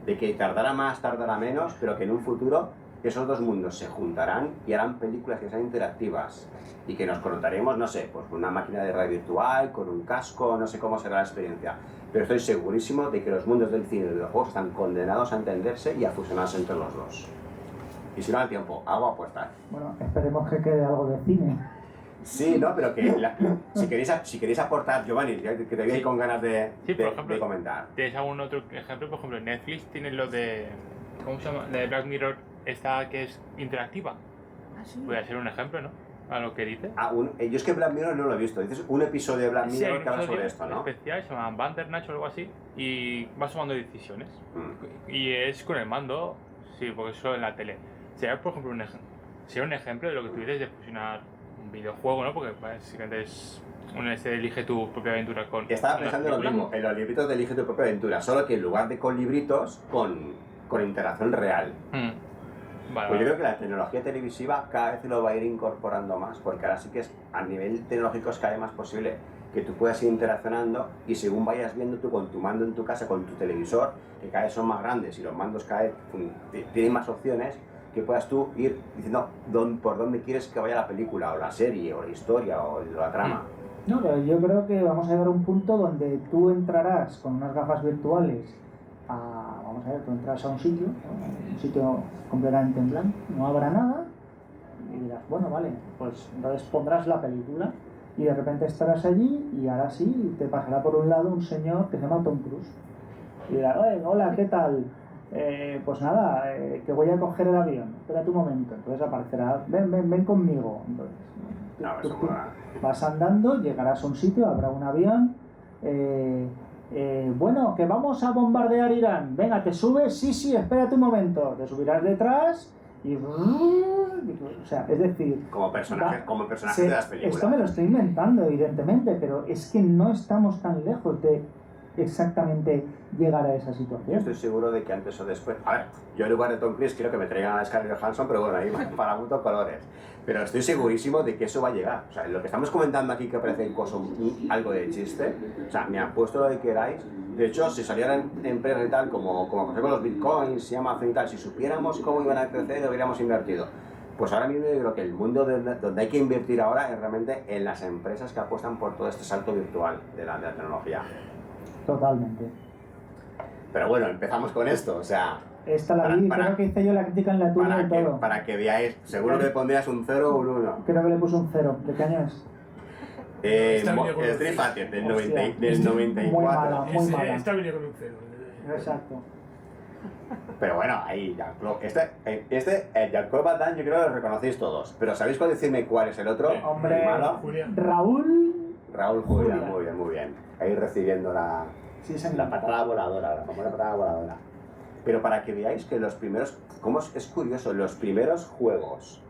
de que tardará más, tardará menos, pero que en un futuro esos dos mundos se juntarán y harán películas que sean interactivas y que nos conectaremos, no sé, pues con una máquina de realidad virtual, con un casco, no sé cómo será la experiencia, pero estoy segurísimo de que los mundos del cine y del videojuego están condenados a entenderse y a fusionarse entre los dos. Y si no, al tiempo, hago apuestas. Bueno, esperemos que quede algo de cine. Sí, no, pero que si queréis aportar, Giovanni, que te veo ahí con ganas de comentar. ¿Tienes algún otro ejemplo? Por ejemplo, Netflix tiene lo de, ¿cómo se llama? La de Black Mirror, esta que es interactiva. Voy a ser un ejemplo, ¿no? A lo que dice. Yo es que Black Mirror no lo he visto. Dices un episodio de Black Mirror que habla sobre esto, ¿no? Especial, se llama Bandersnatch o algo así, y vas tomando decisiones. Y es con el mando, sí, porque es solo en la tele. Sería, por ejemplo, un ejemplo de lo que tú dices de fusionar un videojuego, ¿no? Porque básicamente es elige tu propia aventura con... Estaba pensando lo mismo, en los libritos de elige tu propia aventura, solo que en lugar de con libritos, con interacción real. Vale, pues yo creo que la tecnología televisiva cada vez lo va a ir incorporando más, porque ahora sí que a nivel tecnológico es cada vez más posible que tú puedas ir interaccionando y según vayas viendo tú con tu mando en tu casa, con tu televisor, que cada vez son más grandes y los mandos cada vez tienen más opciones, que puedas tú ir diciendo por dónde quieres que vaya la película, o la serie, o la historia, o la trama. No, pero yo creo que vamos a llegar a un punto donde tú entrarás con unas gafas virtuales vamos a ver, tú entras a un sitio completamente en blanco, no habrá nada, y dirás, bueno, vale, pues entonces pondrás la película, y de repente estarás allí, y ahora sí, te pasará por un lado un señor que se llama Tom Cruise, y dirá, hola, ¿qué tal? Pues nada, que voy a coger el avión, espérate un momento, entonces aparecerá, ven conmigo, entonces tú vas andando, llegarás a un sitio, habrá un avión, bueno, que vamos a bombardear Irán, venga, te subes, sí, espérate un momento, te subirás detrás y o sea, es decir, como personaje de las películas. Esto me lo estoy inventando, evidentemente, pero es que no estamos tan lejos de exactamente llegar a esa situación. Yo estoy seguro de que antes o después, a ver, yo en lugar de Tom Cruise quiero que me traigan a Scarlett Johansson, pero bueno, ahí para gustos colores. Pero estoy segurísimo de que eso va a llegar. O sea, lo que estamos comentando aquí que parece algo de chiste, o sea, me apuesto lo que queráis. De hecho, si salieran empresas y tal, como pasó con los bitcoins y Amazon y tal, si supiéramos cómo iban a crecer, lo hubiéramos invertido. Pues ahora mismo yo creo que el mundo donde hay que invertir ahora es realmente en las empresas que apuestan por todo este salto virtual de la tecnología. Totalmente. Pero bueno, empezamos con esto, o sea... Esta la vi, creo que hice yo la crítica en la tuya y todo. Para que veáis, seguro que le pondrías un 0 o un 1. Creo que le puse un 0. ¿De qué año es? Street Fighter, del 94. Muy mala. Esta venía con un 0. Exacto. Pero bueno, ahí el Jean-Claude Van Damme yo creo que lo reconocéis todos. Pero ¿sabéis cuál decirme cuál es el otro? Hombre, el malo. Raúl Julián, muy bien. Ahí recibiendo la patada voladora, la famosa patada voladora. Pero para que veáis que los primeros, es curioso, los primeros juegos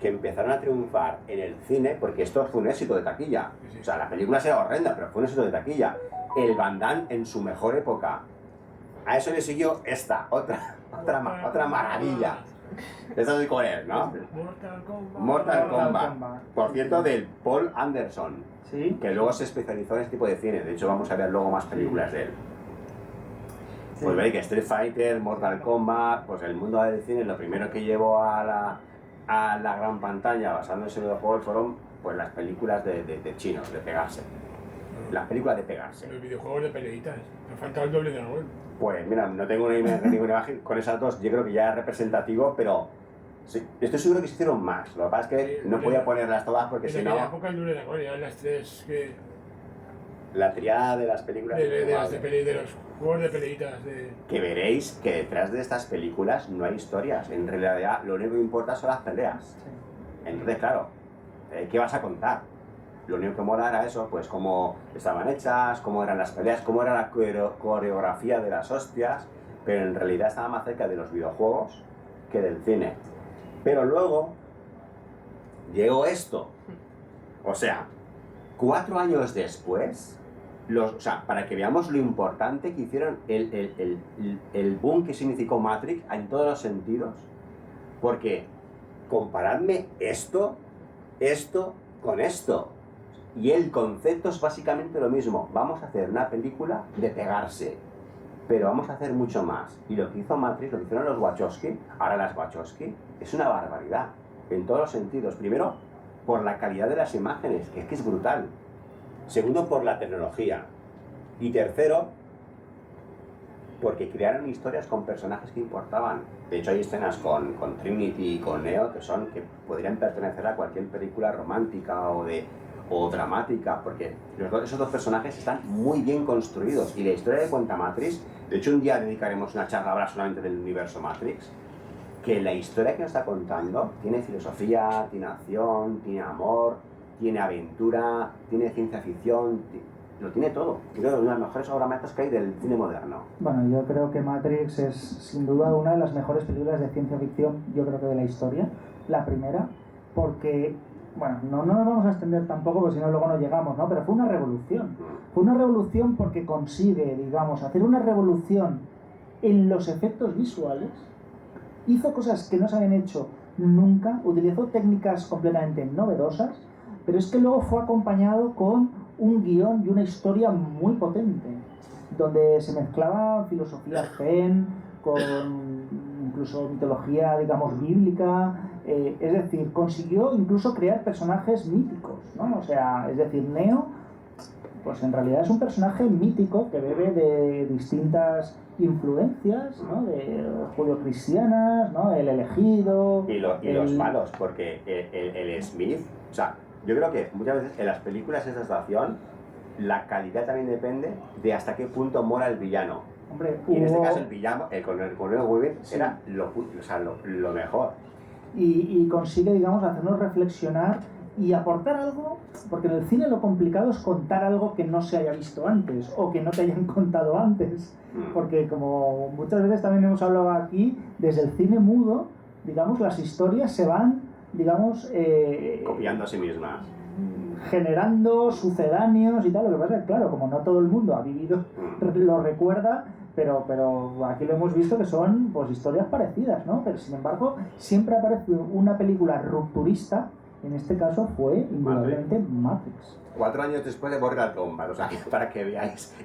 que empezaron a triunfar en el cine, porque esto fue un éxito de taquilla, o sea, la película era horrenda, pero fue un éxito de taquilla. El Van Damme en su mejor época. A eso le siguió otra maravilla. Esta es con él, ¿no? Mortal Kombat. Por cierto, del Paul Anderson, ¿sí? Que luego se especializó en este tipo de cine. De hecho, vamos a ver luego más películas de él. Sí. Pues veis que Street Fighter, Mortal Kombat, pues el mundo del cine, lo primero que llevó a la gran pantalla basándose en los videojuegos fueron pues las películas de chinos, de pegarse. Las películas de pegarse. Los videojuegos de peleitas. Me falta el doble dragón. Pues mira, no tengo ninguna imagen. Con esas dos yo creo que ya es representativo, pero sí, estoy seguro que se hicieron más. Lo que pasa es que Sí, no podía ponerlas todas porque si En no... aquella época el doble dragón eran las tres que... La triada de las películas... de los juegos de peleitas. Que veréis que detrás de estas películas no hay historias. En realidad lo único que importa son las peleas. Entonces, claro, ¿qué vas a contar? Lo único que mola era eso, pues cómo estaban hechas, cómo eran las peleas, cómo era la coreografía de las hostias, pero en realidad estaba más cerca de los videojuegos que del cine. Pero luego llegó esto. O sea, 4 años después, para que veamos lo importante que hicieron el boom que significó Matrix en todos los sentidos, porque comparadme esto con esto. Y el concepto es básicamente lo mismo. Vamos a hacer una película de pegarse, pero vamos a hacer mucho más. Y lo que hizo Matrix, lo que hicieron los Wachowski, ahora las Wachowski, es una barbaridad, en todos los sentidos. Primero, por la calidad de las imágenes, que es brutal. Segundo, por la tecnología. Y tercero, porque crearon historias con personajes que importaban. De hecho, hay escenas con Trinity y con Neo que podrían pertenecer a cualquier película romántica o dramática, porque esos dos personajes están muy bien construidos. Y la historia de cuenta Matrix, de hecho un día dedicaremos una charla ahora solamente del universo Matrix, que la historia que nos está contando tiene filosofía, tiene acción, tiene amor, tiene aventura, tiene ciencia ficción, lo tiene todo. Creo que es una de las mejores obras maestras que hay del cine moderno. Bueno, yo creo que Matrix es sin duda una de las mejores películas de ciencia ficción, yo creo que de la historia, la primera, porque, bueno, no nos vamos a extender tampoco, porque si no luego no llegamos, ¿no? Pero fue una revolución. Fue una revolución porque consigue, digamos, hacer una revolución en los efectos visuales, hizo cosas que no se habían hecho nunca, utilizó técnicas completamente novedosas, pero es que luego fue acompañado con un guión y una historia muy potente, donde se mezclaba filosofía zen con incluso mitología, digamos, bíblica, es decir, consiguió incluso crear personajes míticos, ¿no? O sea, es decir, Neo, pues en realidad es un personaje mítico que bebe de distintas influencias, ¿no? De judio-cristianas, ¿no? El elegido... Y los malos, porque el Smith, o sea, yo creo que muchas veces en las películas de esta estación la calidad también depende de hasta qué punto mola el villano. Hombre, y en este caso el villano, el Coronel Weaver, sí, era lo mejor. Y consigue, digamos, hacernos reflexionar y aportar algo, porque en el cine lo complicado es contar algo que no se haya visto antes o que no te hayan contado antes, porque como muchas veces también hemos hablado aquí, desde el cine mudo, digamos, las historias se van, digamos... copiando a sí mismas. Generando sucedáneos y tal. Lo que pasa es que, claro, como no todo el mundo ha vivido, lo recuerda, pero aquí lo hemos visto que son pues historias parecidas, ¿no? Pero sin embargo, siempre aparece una película rupturista. En este caso fue indudablemente Matrix. 4 años después de Mortal Kombat, o sea, para que veáis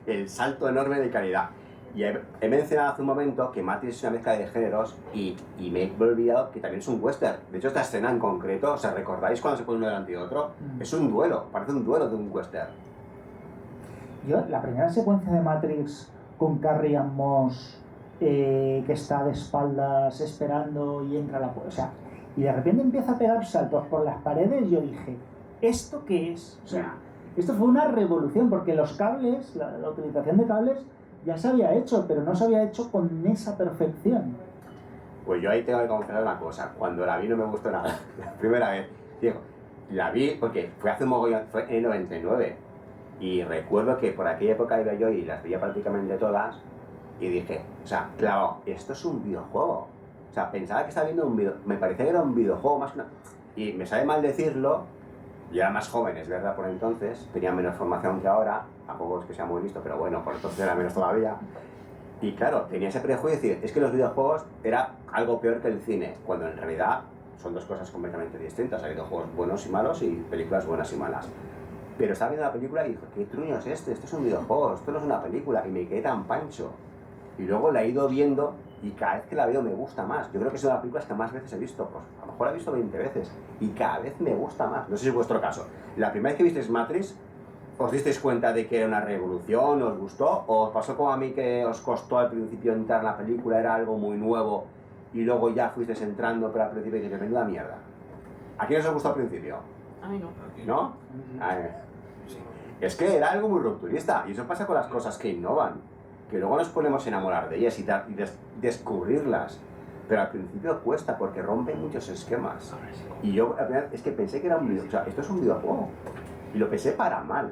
el salto enorme de calidad. Y he mencionado hace un momento que Matrix es una mezcla de géneros y me he olvidado que también es un western. De hecho, esta escena en concreto, ¿os recordáis cuando se pone uno delante de otro? Es un duelo, parece un duelo de un western. Yo, la primera secuencia de Matrix con Carrie Ann Moss, que está de espaldas esperando y entra a la puerta, o sea, y de repente empieza a pegar saltos por las paredes, yo dije, ¿esto qué es? O sea, esto fue una revolución, porque los cables, la utilización de cables, ya se había hecho, pero no se había hecho con esa perfección. Pues yo ahí tengo que confesar una cosa, cuando la vi no me gustó nada, la primera vez. Digo, la vi porque fue hace un mogollón, fue en el 99, y recuerdo que por aquella época iba yo y las veía prácticamente todas, y dije, o sea, claro, esto es un videojuego. O sea, pensaba que estaba viendo un video, me parecía que era un videojuego más que una... Y me sabe mal decirlo, yo era más joven, es verdad, por entonces, tenía menos formación que ahora, tampoco es que sea muy listo, pero bueno, por entonces era menos todavía. Y claro, tenía ese prejuicio de decir, es que los videojuegos era algo peor que el cine, cuando en realidad son dos cosas completamente distintas. Hay videojuegos buenos y malos y películas buenas y malas. Pero estaba viendo la película y dije, ¿qué truño es este? Esto es un videojuego, esto no es una película, y me quedé tan pancho. Y luego la he ido viendo y cada vez que la veo me gusta más. Yo creo que es una de las películas que más veces he visto, pues a lo mejor la he visto 20 veces y cada vez me gusta más. No sé si es vuestro caso. La primera vez que visteis Matrix, ¿Os disteis cuenta de que era una revolución? ¿Os gustó? ¿O os pasó como a mí que os costó al principio entrar en la película, era algo muy nuevo y luego ya fuisteis entrando, pero al principio dices, menuda mierda? ¿A quién os gustó al principio? A mí no. ¿No? Es que era algo muy rupturista y eso pasa con las cosas que innovan, que luego nos ponemos a enamorar de ellas y descubrirlas, pero al principio cuesta porque rompen muchos esquemas. Y yo la primera vez es que pensé que era un videojuego, o sea, esto es un videojuego y lo pensé para mal.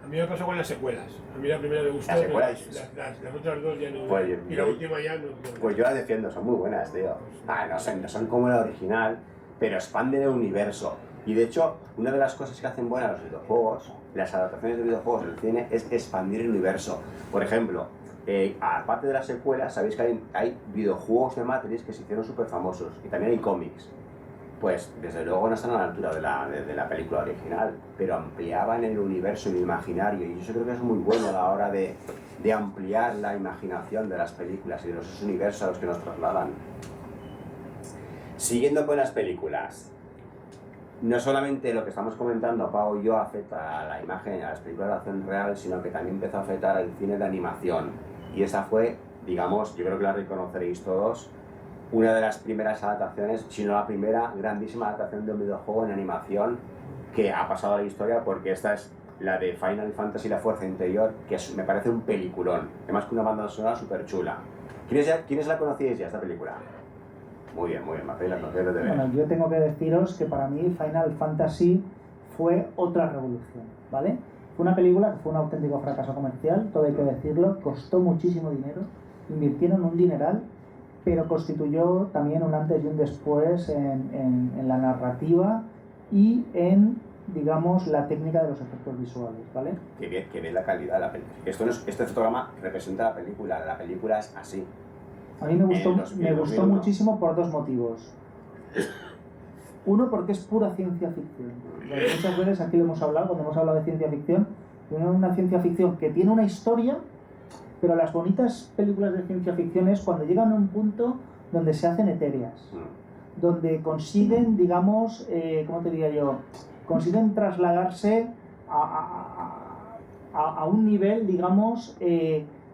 A mí me pasó con las secuelas. A mí la primera me gustó, Las pero secuelas. las otras dos ya no. Pues y la última ya no. Pues yo las defiendo, son muy buenas, tío. No son como la original, pero expanden el universo. Y de hecho, una de las cosas que hacen buenas los videojuegos, las adaptaciones de videojuegos en el cine, es expandir el universo. Por ejemplo, aparte de las secuelas, sabéis que hay videojuegos de Matrix que se hicieron súper famosos, y también hay cómics. Pues desde luego no están a la altura de la película original, pero ampliaban el universo, el imaginario, y yo creo que es muy bueno a la hora de ampliar la imaginación de las películas y de los universos a los que nos trasladan. Siguiendo con las películas, no solamente lo que estamos comentando, Pau y yo, afecta a la imagen y a las películas de acción real, sino que también empezó a afectar al cine de animación. Y esa fue, digamos, yo creo que la reconoceréis todos, una de las primeras adaptaciones, si no la primera, grandísima adaptación de un videojuego en animación que ha pasado a la historia, porque esta es la de Final Fantasy La Fuerza Interior, que me parece un peliculón, además que una banda sonora súper chula. ¿Quiénes la conocíais ya, esta película? Muy bien, Marcel, la conocéis desde Bueno, yo tengo que deciros que para mí Final Fantasy fue otra revolución, ¿vale? Fue una película que fue un auténtico fracaso comercial, todo hay que decirlo, costó muchísimo dinero, invirtieron un dineral, pero constituyó también un antes y un después en la narrativa y en, digamos, la técnica de los efectos visuales, ¿vale? Que bien la calidad de la película. Este fotograma representa la película es así. A mí me gustó muchísimo por dos motivos. Uno, porque es pura ciencia ficción. Muchas veces aquí lo hemos hablado, cuando hemos hablado de ciencia ficción, una ciencia ficción que tiene una historia, pero las bonitas películas de ciencia ficción es cuando llegan a un punto donde se hacen etéreas, donde consiguen, digamos, ¿cómo te diría yo? Consiguen trasladarse a un nivel, digamos,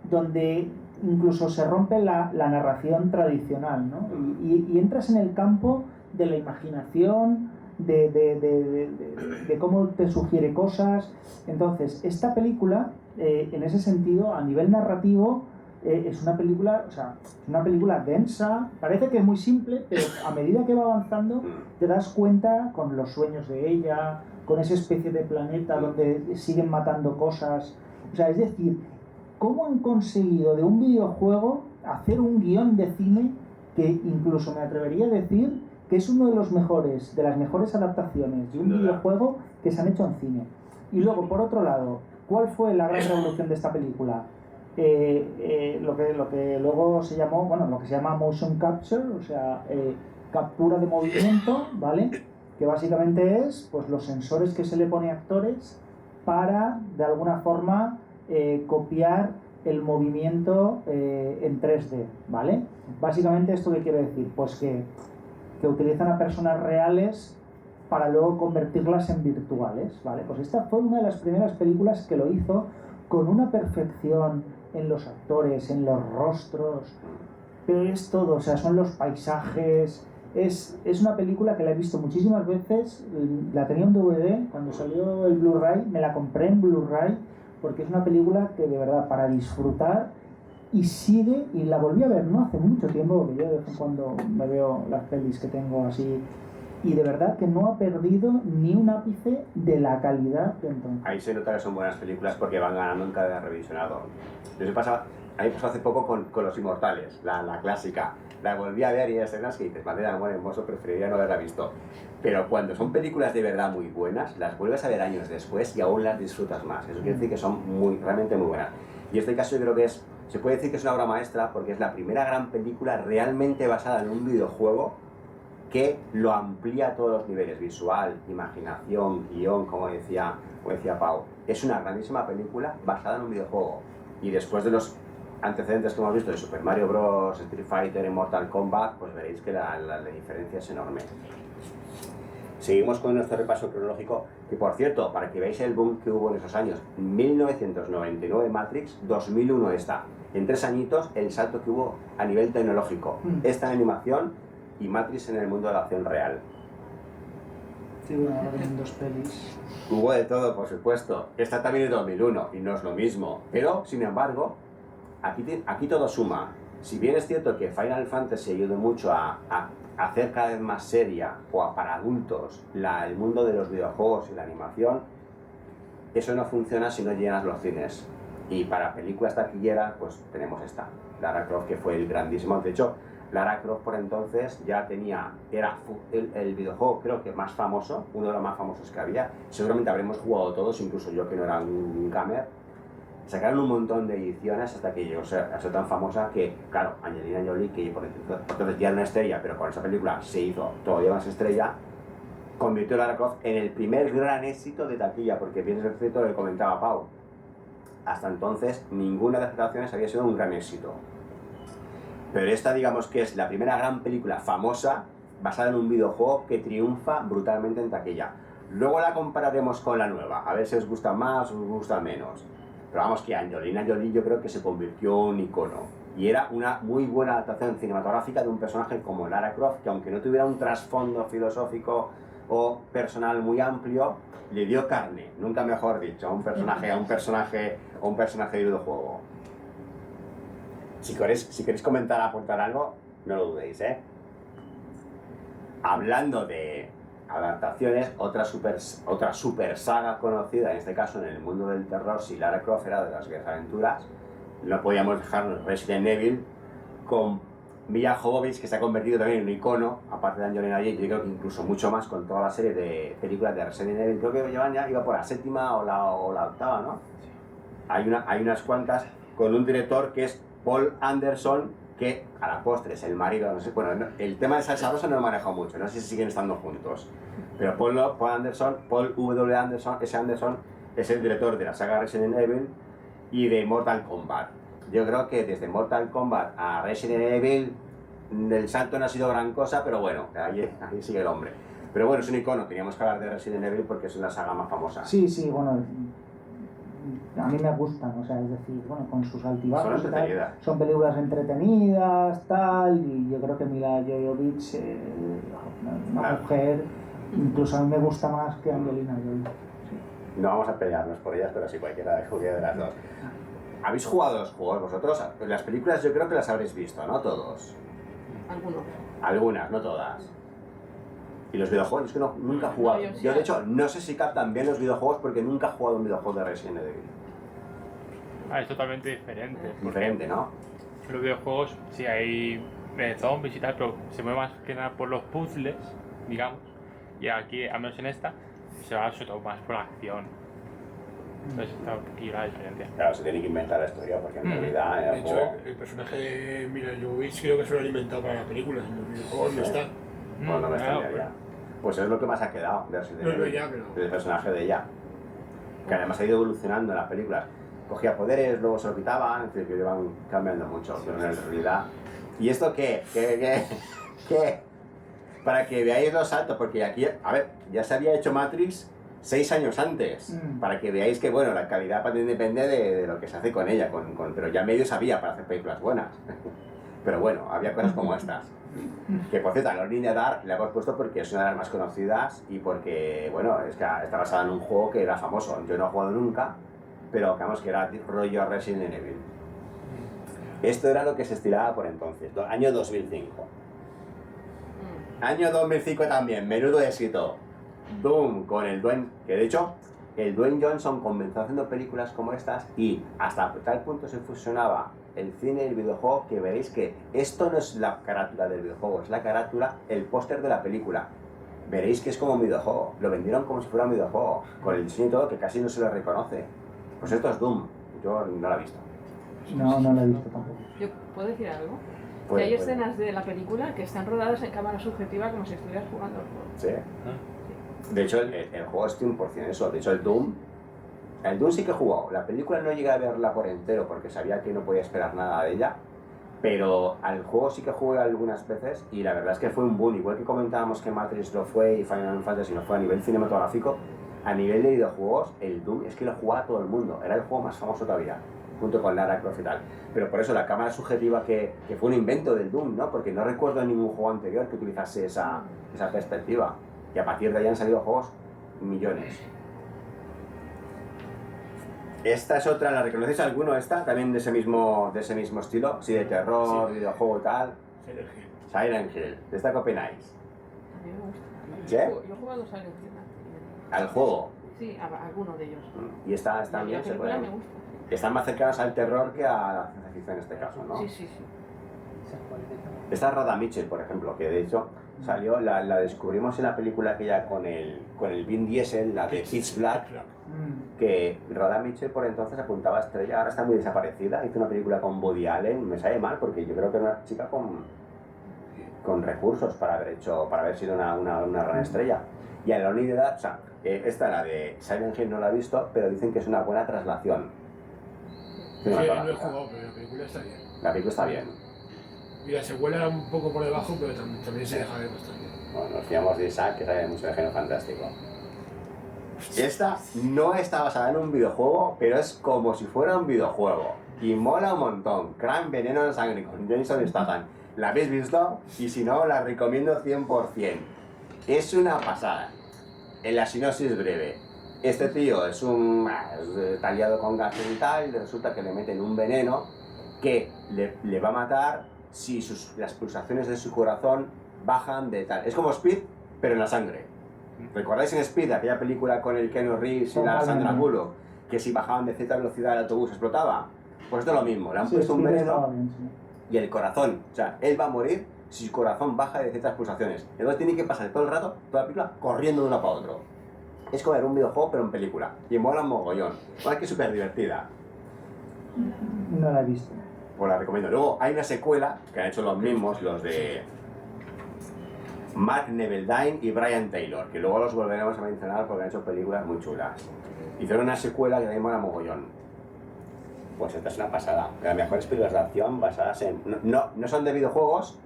donde incluso se rompe la narración tradicional, ¿no? Y entras en el campo de la imaginación, de cómo te sugiere cosas. Entonces, esta película, en ese sentido, a nivel narrativo, es una película, o sea, una película densa, parece que es muy simple, pero a medida que va avanzando te das cuenta con los sueños de ella, con esa especie de planeta donde siguen matando cosas. O sea, es decir, cómo han conseguido de un videojuego hacer un guión de cine que incluso me atrevería a decir que es uno de las mejores adaptaciones de un videojuego que se han hecho en cine. Y luego, por otro lado, ¿cuál fue la gran revolución de esta película? Lo que luego se llamó, bueno, lo que se llama motion capture, o sea, captura de movimiento, ¿vale? Que básicamente es, pues, los sensores que se le pone a actores para, de alguna forma, copiar el movimiento en 3D, ¿vale? Básicamente, ¿esto qué quiere decir? Pues que utilizan a personas reales para luego convertirlas en virtuales, ¿vale? Pues esta fue una de las primeras películas que lo hizo con una perfección en los actores, en los rostros, pero es todo, o sea, son los paisajes. Es una película que la he visto muchísimas veces, la tenía en DVD, cuando salió el Blu-ray, me la compré en Blu-ray, porque es una película que de verdad, para disfrutar, y sigue, y la volví a ver no hace mucho tiempo, porque yo de vez en cuando me veo las pelis que tengo así, y de verdad que no ha perdido ni un ápice de la calidad de entonces. Ahí se nota que son buenas películas porque van ganando en cada revisionado. A mí me pasó hace poco con Los Inmortales, la clásica. La volví a ver y hay escenas que dices, madre de amor hermoso, preferiría no haberla visto. Pero cuando son películas de verdad muy buenas, las vuelves a ver años después y aún las disfrutas más. Eso quiere decir que son realmente muy buenas. Y este caso yo creo que se puede decir que es una obra maestra porque es la primera gran película realmente basada en un videojuego que lo amplía a todos los niveles, visual, imaginación, guión, como decía Pau. Es una grandísima película basada en un videojuego. Y después de los antecedentes que hemos visto de Super Mario Bros, Street Fighter y Mortal Kombat, pues veréis que la diferencia es enorme. Seguimos con nuestro repaso cronológico, que por cierto, para que veáis el boom que hubo en esos años, 1999 Matrix, 2001 esta. En 3 añitos el salto que hubo a nivel tecnológico. Esta en animación y Matrix en el mundo de la acción real. Sí, bueno, ahora vienen 2 pelis. Hubo de todo, por supuesto. Esta también es 2001 y no es lo mismo. Pero, sin embargo, aquí todo suma. Si bien es cierto que Final Fantasy ayudó mucho a hacer cada vez más seria para adultos el mundo de los videojuegos y la animación, eso no funciona si no llenas los cines. Y para películas taquilleras, pues tenemos esta, Lara Croft, que fue el grandísimo. De hecho, Lara Croft por entonces ya era el videojuego creo que más famoso, uno de los más famosos que había. Seguramente habremos jugado todos, incluso yo que no era un gamer. Sacaron un montón de ediciones hasta que llegó a ser tan famosa que, claro, Angelina Jolie, que por entonces ya era una estrella, pero con esa película se hizo todavía más estrella, convirtió a Lara Croft en el primer gran éxito de taquilla, porque bien es cierto lo que comentaba Pau. Hasta entonces ninguna de las grabaciones había sido un gran éxito. Pero esta, digamos que es la primera gran película famosa basada en un videojuego que triunfa brutalmente en taquilla. Luego la compararemos con la nueva, a ver si os gusta más o os gusta menos. Pero vamos, que Angelina Jolie yo creo que se convirtió en un icono. Y era una muy buena adaptación cinematográfica de un personaje como Lara Croft, que aunque no tuviera un trasfondo filosófico o personal muy amplio, le dio carne, nunca mejor dicho, a un personaje de videojuego. Si queréis comentar, aportar algo, no lo dudéis, ¿eh? Hablando de adaptaciones, otra super saga conocida, en este caso en el mundo del terror, si Lara Croft era de las grandes aventuras, no podíamos dejar Resident Evil con Milla Jovovich, que se ha convertido también en un icono, aparte de Angelina Jolie, yo creo que incluso mucho más con toda la serie de películas de Resident Evil. Creo que iba por la 7ª o la 8ª, ¿no? Hay unas cuantas, con un director que es Paul Anderson, que a la postre es el marido, no sé, bueno, el tema de Salsa Rosa no lo he manejado mucho, no sé si siguen estando juntos, pero Paul W. Anderson, ese Anderson es el director de la saga Resident Evil y de Mortal Kombat. Yo creo que desde Mortal Kombat a Resident Evil el salto no ha sido gran cosa, pero bueno, ahí sigue el hombre. Pero bueno, es un icono, teníamos que hablar de Resident Evil porque es la saga más famosa. Sí, bueno, a mí me gustan, o sea, es decir, bueno, con sus altibajos y tal, son películas entretenidas, tal, y yo creo que Milla Jovovich, una mujer, incluso a mí me gusta más que Angelina Jolie. Sí. No vamos a pelearnos por ellas, pero sí cualquiera de las dos. ¿Habéis jugado los juegos vosotros? Las películas yo creo que las habréis visto, ¿no? Todos. Algunas, no todas. ¿Y los videojuegos? Es que nunca he jugado. Yo de hecho no sé si captan bien los videojuegos porque nunca he jugado un videojuego de Resident Evil. Es totalmente diferente. Diferente, ¿no? Los videojuegos sí hay zombies y tal, pero se mueve más que nada por los puzzles, digamos. Y aquí, al menos en esta, se va sobre todo más por la acción. Entonces está aquí la diferencia. Claro, se tiene que inventar la historia porque en realidad de hecho, el personaje de Milla Jovovich creo que se lo han inventado para la película, en los videojuegos no está. Bueno, no me extrañaría. Pues es lo que más ha quedado de Resident Evil, del personaje de ella. Que además ha ido evolucionando en las películas. Cogía poderes, luego se lo quitaban, es decir, que iban cambiando mucho, pero en realidad... ¿Y esto qué? ¿Qué? Para que veáis los saltos, porque aquí, a ver, ya se había hecho Matrix 6 años antes, para que veáis que, bueno, la calidad depende de lo que se hace con ella, pero ya medio sabía para hacer películas buenas. Pero bueno, había cosas como estas. Que por cierto, a Lord Ninja Dark le hemos puesto porque es una de las más conocidas y porque, bueno, es que está basada en un juego que era famoso. Yo no he jugado nunca, pero digamos que era rollo Resident Evil. Esto era lo que se estiraba por entonces, año 2005. Año 2005 también, menudo éxito. Doom con el Dwayne, que de hecho el Dwayne Johnson comenzó haciendo películas como estas y hasta tal punto se fusionaba el cine y el videojuego que veréis que esto no es la carátula del videojuego, es la carátula, el póster de la película. Veréis que es como un videojuego, lo vendieron como si fuera un videojuego, con el diseño y todo que casi no se le reconoce. Pues esto es Doom, yo no lo he visto. No lo he visto tampoco. ¿Yo puedo decir algo? Que hay escenas de la película que están rodadas en cámara subjetiva como si estuvieras jugando al juego. ¿Sí? De hecho, el juego es 100% eso. De hecho, el Doom sí que he jugado. La película no llegué a verla por entero porque sabía que no podía esperar nada de ella. Pero al juego sí que jugué algunas veces y la verdad es que fue un boom. Igual que comentábamos que Matrix lo fue y Final Fantasy no fue a nivel cinematográfico, a nivel de videojuegos, el Doom es que lo jugaba todo el mundo. Era el juego más famoso todavía, junto con Lara Croft y tal. Pero por eso la cámara subjetiva que fue un invento del Doom, ¿no? Porque no recuerdo en ningún juego anterior que utilizase esa perspectiva. Y a partir de ahí han salido juegos millones. Esta es otra, ¿la reconocéis alguno esta? También de ese mismo estilo, sí, de terror, sí, videojuego y tal. Silent Hill. ¿De esta qué opináis? A mí me gusta. ¿Qué? Yo he jugado Silent Hill. ¿Al juego? Sí, a alguno de ellos. Y está bien, la película me gusta. Están más cercanos al terror que a la ciencia ficción en este caso, ¿no? Sí, sí, sí. Esta es Radha Mitchell, por ejemplo, que de hecho salió, la descubrimos en la película aquella con el Vin Diesel, la de Pitch Black, que Radha Mitchell por entonces apuntaba a estrella, ahora está muy desaparecida, hizo una película con Woody Allen, me sabe mal porque yo creo que era una chica con recursos para haber sido una gran estrella. Y a la unidad, o sea, esta, la de Silent Hill, no la he visto, pero dicen que es una buena traslación. Sí, no he jugado, pero la película está bien. La película está bien. Y la secuela un poco por debajo, pero también se deja ver bastante. Bueno, nos fiamos de Isaac, que sabe mucho de género fantástico. Esta no está basada en un videojuego, pero es como si fuera un videojuego. Y mola un montón. Crime, Veneno en Sangre, con Jason Statham. ¿La habéis visto? Y si no, la recomiendo 100%. Es una pasada. En la sinopsis breve. Este tío es tallado con gas y tal, y resulta que le meten un veneno que le va a matar si las pulsaciones de su corazón bajan de tal. Es como Speed, pero en la sangre. ¿Recordáis en Speed, aquella película con el Keanu Reeves y la Sandra Bullock, que si bajaban de cierta velocidad el autobús explotaba? Pues esto es lo mismo, le han puesto un veneno y el corazón, o sea, él va a morir si su corazón baja de ciertas pulsaciones. Entonces tiene que pasar todo el rato, toda la película, corriendo de uno para otro. Es como ver un videojuego, pero en película. Y mola un mogollón. Bueno, es que es súper divertida. No la he visto. Pues la recomiendo. Luego hay una secuela que han hecho los mismos, los de Mark Neveldine y Brian Taylor, que luego los volveremos a mencionar porque han hecho películas muy chulas. Hicieron una secuela que también mola mogollón. Pues esta es una pasada. Las mejores películas de acción basadas en... No son de videojuegos,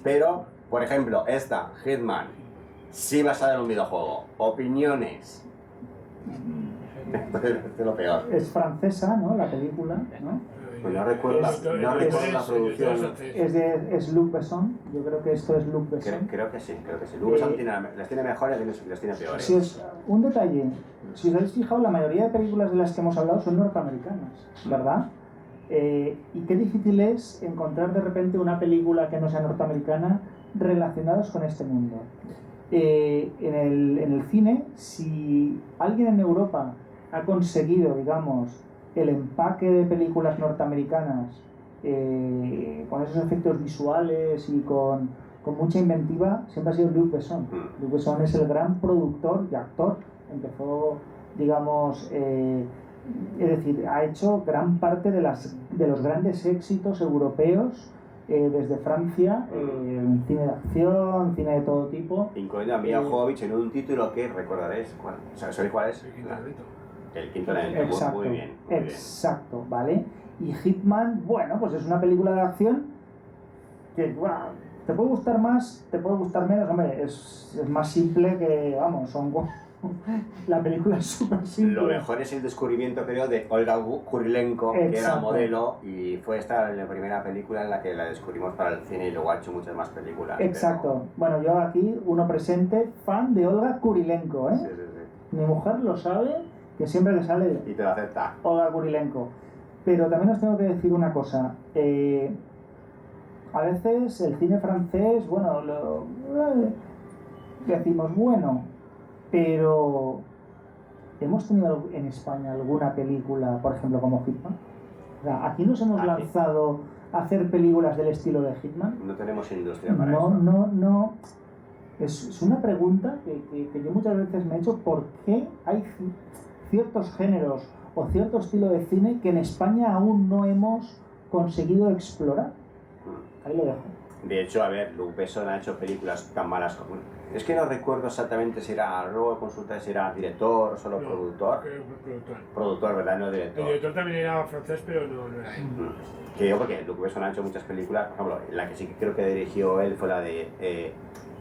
pero, por ejemplo, esta, Hitman, sí basada en un videojuego. Opiniones. Es lo peor. Es francesa, ¿no? La película, ¿no? Pues no recuerdo la producción. Es Luc Besson. Yo creo que esto es Luc Besson. Creo que sí. Luc Besson las tiene mejores y las tiene peores. Si es un detalle, si os habéis fijado, la mayoría de películas de las que hemos hablado son norteamericanas, ¿verdad? Y qué difícil es encontrar de repente una película que no sea norteamericana relacionados con este mundo. En el cine, si alguien en Europa ha conseguido, digamos, el empaque de películas norteamericanas con esos efectos visuales y con mucha inventiva, siempre ha sido Luc Besson. Luc Besson es el gran productor y actor. Empezó, digamos, es decir, ha hecho gran parte de los grandes éxitos europeos desde Francia, en cine de acción, cine de todo tipo. Incluyendo a Mia Jovovich en un título que recordaréis, ¿sabéis cuál es? El quinto elemento. Exacto, muy bien. Exacto, ¿vale? Y Hitman, bueno, pues es una película de acción que, bueno, te puede gustar más, te puede gustar menos, hombre, es más simple que, vamos, la película es súper simple. Lo mejor es el descubrimiento, creo, de Olga Kurilenko, que era modelo, y fue esta la primera película en la que la descubrimos para el cine y luego ha hecho muchas más películas. Exacto. Pero... Bueno, yo aquí, uno presente, fan de Olga Kurilenko, ¿eh? Sí. Mi mujer lo sabe, que siempre le sale... Y te lo acepta. Olga Kurilenko. Pero también os tengo que decir una cosa. A veces el cine francés, bueno, decimos, bueno, pero hemos tenido en España alguna película, por ejemplo, como Hitman. O sea, aquí nos hemos lanzado a hacer películas del estilo de Hitman. No tenemos industria para eso. No. Es una pregunta que yo muchas veces me he hecho, ¿por qué hay ciertos géneros o cierto estilo de cine que en España aún no hemos conseguido explorar? Ahí lo dejo. De hecho, a ver, Luc Besson ha hecho películas tan malas como... Es que no recuerdo exactamente si era, luego consulta si era director o solo productor. Productor. Productor, ¿verdad? No director. El director también era francés, pero no era él. Que yo, porque Luc Besson ha hecho muchas películas, por ejemplo, la que sí que creo que dirigió él fue la de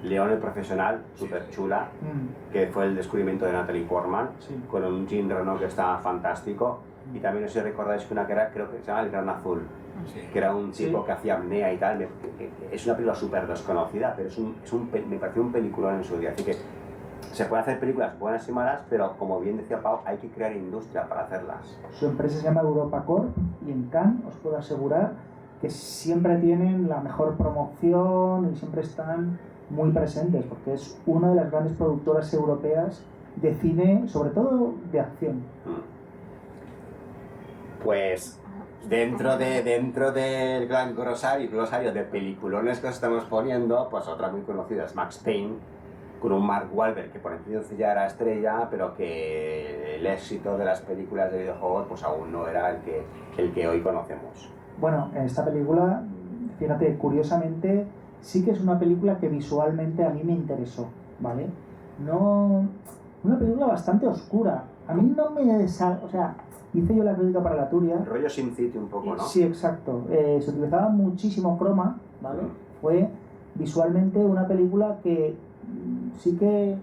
León el Profesional, súper chula, que fue el descubrimiento de Natalie Portman, con un Jean Reno que está fantástico. Y también no sé si recordáis que una que era, creo que se llama El Gran Azul, que era un tipo que hacía apnea y tal. Es una película súper desconocida, pero me pareció un peliculón en su día. Así que se pueden hacer películas buenas y malas, pero como bien decía Pau, hay que crear industria para hacerlas. Su empresa se llama EuropaCorp y en Cannes os puedo asegurar que siempre tienen la mejor promoción y siempre están muy presentes, porque es una de las grandes productoras europeas de cine, sobre todo de acción. Pues dentro del gran glosario de peliculones que os estamos poniendo, pues otra muy conocida es Max Payne, con un Mark Wahlberg que por entonces ya era estrella, pero que el éxito de las películas de videojuegos pues aún no era el que hoy conocemos. Bueno, en esta película, fíjate, curiosamente, sí que es una película que visualmente a mí me interesó, ¿vale? No... Una película bastante oscura. A mí no me... O sea, hice yo la crítica para la Turia. Rollo Sin City un poco, ¿no? Sí, exacto. Se utilizaba muchísimo croma, ¿vale? Fue visualmente una película que sí que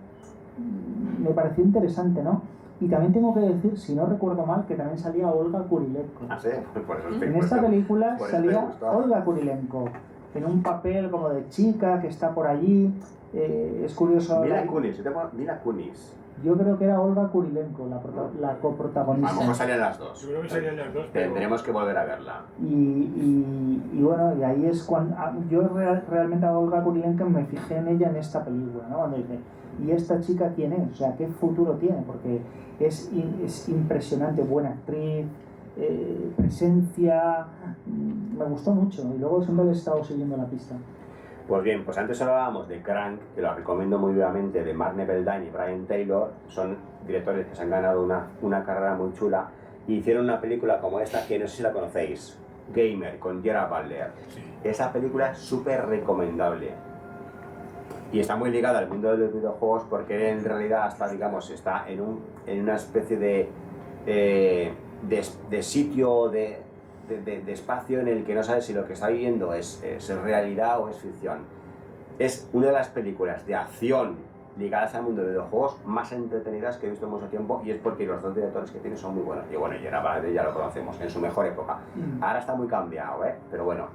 me pareció interesante, ¿no? Y también tengo que decir, si no recuerdo mal, que también salía Olga Kurilenko. Ah, sí, por eso en esta película salía Olga Kurilenko en un papel como de chica que está por allí. Es curioso. Mila Kunis. Yo creo que era Olga Kurilenko, la coprotagonista. A lo mejor salían las dos. Yo creo que salían las dos. Tendremos que volver a verla. Y bueno, y ahí es cuando yo realmente a Olga Kurilenko me fijé en ella en esta película, ¿no? Cuando dije, ¿y esta chica quién es? O sea, ¿qué futuro tiene? Porque es impresionante, buena actriz, presencia, me gustó mucho y luego siempre le he estado siguiendo la pista. Pues bien, pues antes hablábamos de Crank, que lo recomiendo muy vivamente, de Mark Neveldine y Brian Taylor. Son directores que se han ganado una carrera muy chula y hicieron una película como esta, que no sé si la conocéis, Gamer, con Gerard Butler. Esa película es súper recomendable y está muy ligada al mundo de los videojuegos, porque en realidad está en una especie de sitio, de espacio en el que no sabes si lo que está viviendo es realidad o es ficción. Es una de las películas de acción ligadas al mundo de videojuegos más entretenidas que he visto en mucho tiempo, y es porque los dos directores que tiene son muy buenos. Y bueno, Gerard Butler ya lo conocemos, en su mejor época. Ahora está muy cambiado, pero bueno.